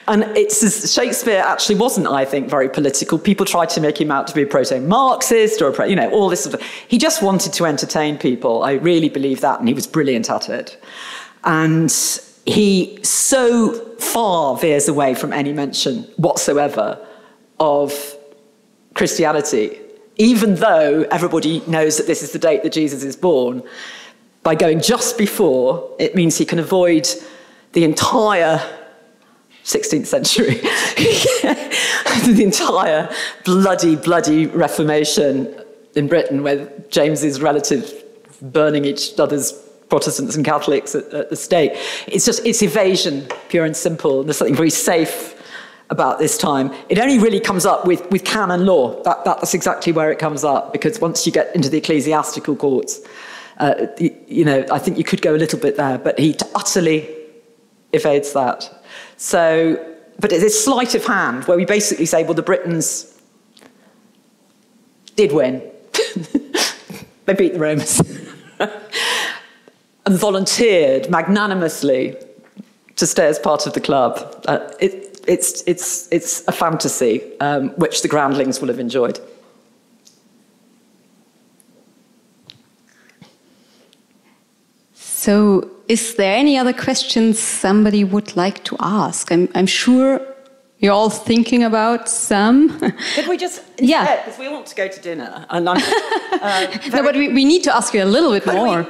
And Shakespeare actually wasn't, I think, very political. People tried to make him out to be a proto-Marxist or, all this sort of. He just wanted to entertain people. I really believe that, and he was brilliant at it. And he so far veers away from any mention whatsoever of Christianity, even though everybody knows that this is the date that Jesus is born. By going just before, it means he can avoid the entire 16th century, the entire bloody Reformation in Britain, where James's relatives burning each other's Protestants and Catholics at the stake. It's evasion, pure and simple. And there's something very safe about this time. It only really comes up with canon law. That's exactly where it comes up, because once you get into the ecclesiastical courts, I think you could go a little bit there, but he utterly evades that. So, but it's this sleight of hand where we basically say, well, the Britons did win. They beat the Romans. And volunteered magnanimously to stay as part of the club. It's a fantasy which the groundlings will have enjoyed. So, is there any other questions somebody would like to ask? I'm sure you're all thinking about some. Could we just, yeah, because we want to go to dinner. And no, but we need to ask you a little bit more.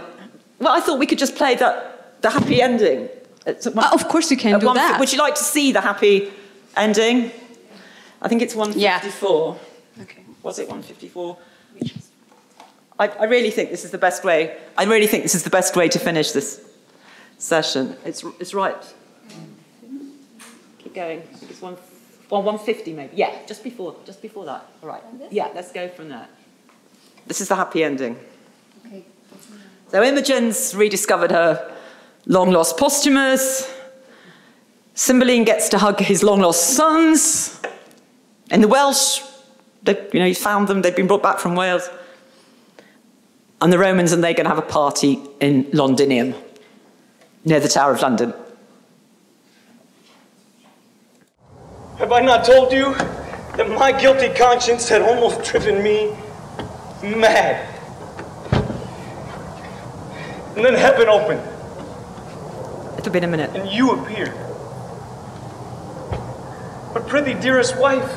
Well, I thought we could just play the happy ending. Of course you can do that. Would you like to see the happy ending? I think it's 154. Yeah. Okay. Was it 154? I really think this is the best way. I really think this is the best way to finish this session. It's right. Keep going. I think it's 150 maybe. Yeah, just before that. All right. Yeah, let's go from there. This is the happy ending. Okay. So Imogen's rediscovered her long-lost Postumus. Cymbeline gets to hug his long-lost sons. In the Welsh, he found them. They've been brought back from Wales. And the Romans and they're going to have a party in Londinium, near the Tower of London. Have I not told you that my guilty conscience had almost driven me mad? And then heaven opened. It'll be in a minute. And you appeared. But prithee, dearest wife,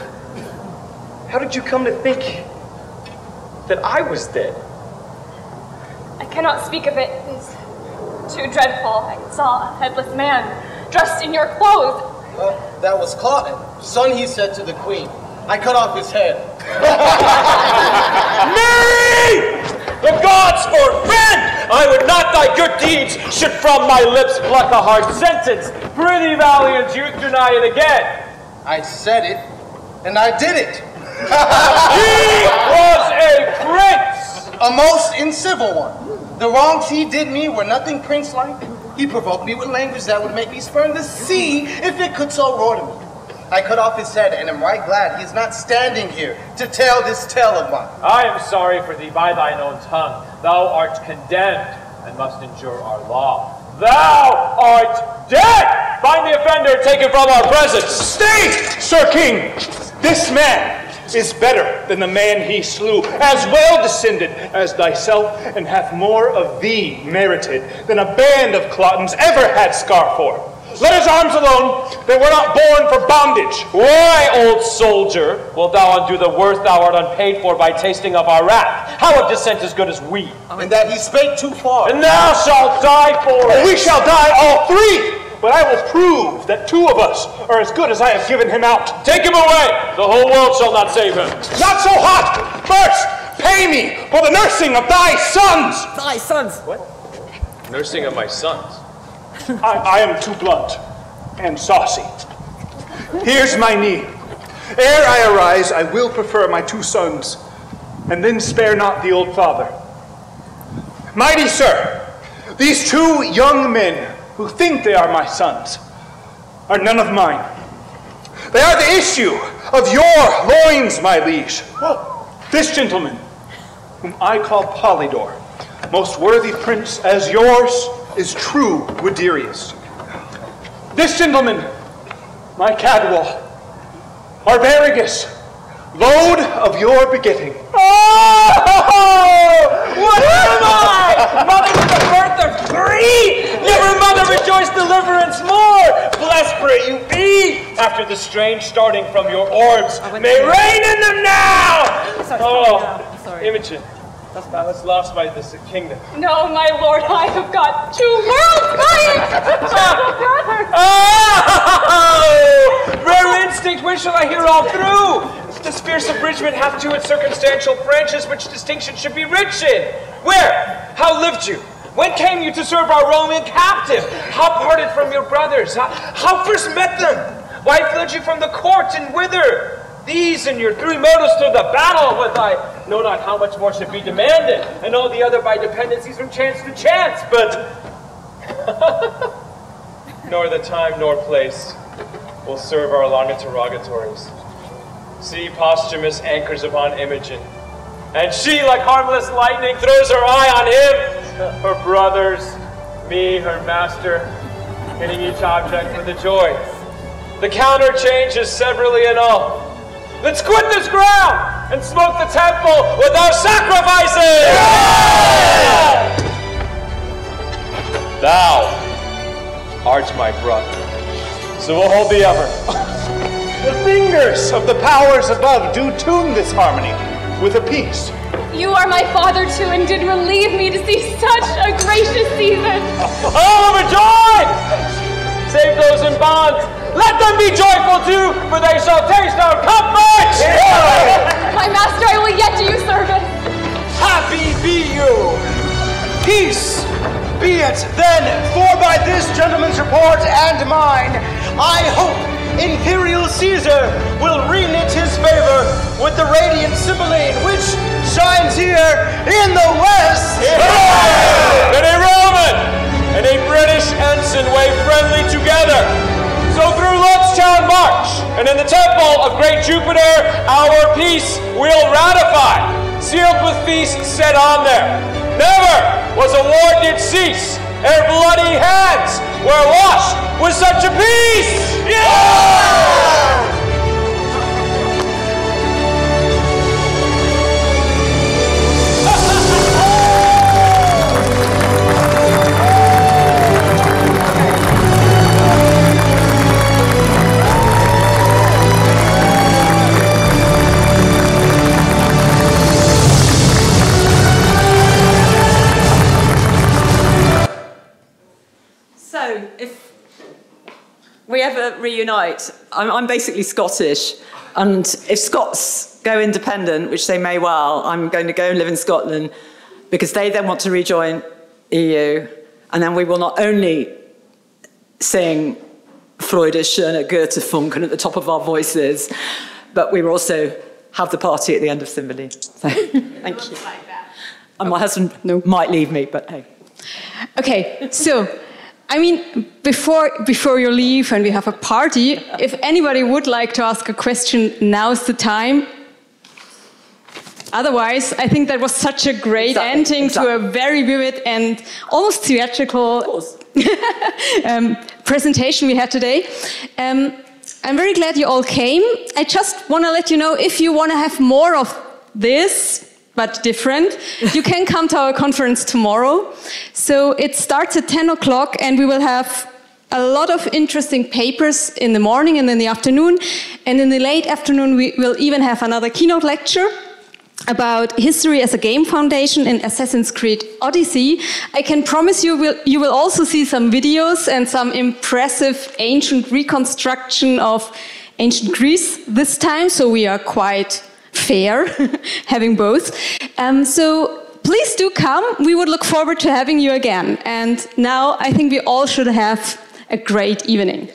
How did you come to think that I was dead? I cannot speak of it. It is too dreadful. I saw a headless man dressed in your clothes. That was Cloten. Son, he said to the queen. I cut off his head. Nay! The gods forbid! I would not thy good deeds should from my lips pluck a hard sentence. Prithee, valiant youth, deny it again. I said it, and I did it. He was a prince! A most incivil one. The wrongs he did me were nothing prince-like. He provoked me with language that would make me spurn the sea if it could so roar to me. I cut off his head, and am right glad he is not standing here to tell this tale of mine. I am sorry for thee by thine own tongue. Thou art condemned, and must endure our law. Thou art dead! Find the offender, take him from our presence. Stay, Sir King! This man is better than the man he slew, as well descended as thyself, and hath more of thee merited than a band of Clotens ever had scar for. Let his arms alone, they were not born for bondage. Why, old soldier, wilt thou undo the worth thou art unpaid for by tasting of our wrath? How of descent as good as we? And that he spake too far. And thou shalt die for it. We shall die all three, but I will prove that two of us are as good as I have given him out. Take him away. The whole world shall not save him. Not so hot. First, pay me for the nursing of thy sons. Thy sons. What? Nursing of my sons. I am too blunt and saucy. Here's my knee. Ere I arise, I will prefer my two sons, and then spare not the old father. Mighty sir, these two young men who think they are my sons are none of mine. They are the issue of your loins, my liege. This gentleman, whom I call Polydor, most worthy prince as yours is true Guiderius. This gentleman, my Cadwal, Barbarigus, load of your begetting. Oh! What am I? Mother with the birth of three? Never mother rejoiced deliverance more. Blessed pray you be, after the strange starting from your orbs. May reign in them now! Imogen. Thou hast lost by this kingdom. No, my lord, I have got 2 worlds mine! Oh! Rare instinct, when shall I hear all through? This fierce abridgment hath to its circumstantial branches which distinction should be rich in. Where? How lived you? When came you to serve our Roman captive? How parted from your brothers? How first met them? Why fled you from the court, and whither? These and your 3 motives to the battle with I know not how much more should be demanded, and all the other by dependencies from chance to chance, but nor the time nor place will serve our long interrogatories. See, Posthumus anchors upon Imogen, and she, like harmless lightning, throws her eye on him, her brothers, me, her master, hitting each object with a joy. The counter changes severally in all. Let's quit this ground and smoke the temple with our sacrifices! Yeah! Thou art my brother, so we'll hold thee ever. The fingers of the powers above do tune this harmony with a peace. You are my father too, and did relieve me to see such a gracious season. Oh, overjoyed! Save those in bonds. Let them be joyful too, for they shall taste our comfort! Yeah. My master, I will yet do you service. Happy be you! Peace be it then, for by this gentleman's report and mine, I hope Imperial Caesar will reknit his favor with the radiant Cymbeline, which shines here in the west. Yeah. And a Roman and a British ensign weigh friendly together. So through Lordstown march, and in the temple of great Jupiter, our peace we'll ratify, sealed with feast set on there. Never was a war did cease, ere bloody hands were washed with such a peace! Yeah! reunite. I'm basically Scottish, and if Scots go independent, which they may well, I'm going to go and live in Scotland because they then want to rejoin EU, and then we will not only sing Freude, schöne Goethe, Funken at the top of our voices, but we will also have the party at the end of Cymbeline. So, thank you. And my husband might leave me, but hey. Okay, so, I mean, before you leave and we have a party, if anybody would like to ask a question, now's the time. Otherwise, I think that was such a great ending to a very vivid and almost theatrical presentation we had today. I'm very glad you all came. I just want to let you know, if you want to have more of this, but different, you can come to our conference tomorrow. So it starts at 10 o'clock, and we will have a lot of interesting papers in the morning and in the afternoon. And in the late afternoon, we will even have another keynote lecture about history as a game foundation in Assassin's Creed Odyssey. I can promise you, you will also see some videos and some impressive ancient reconstruction of ancient Greece this time, so we are quite fair having both. So please do come. We would look forward to having you again. And now I think we all should have a great evening.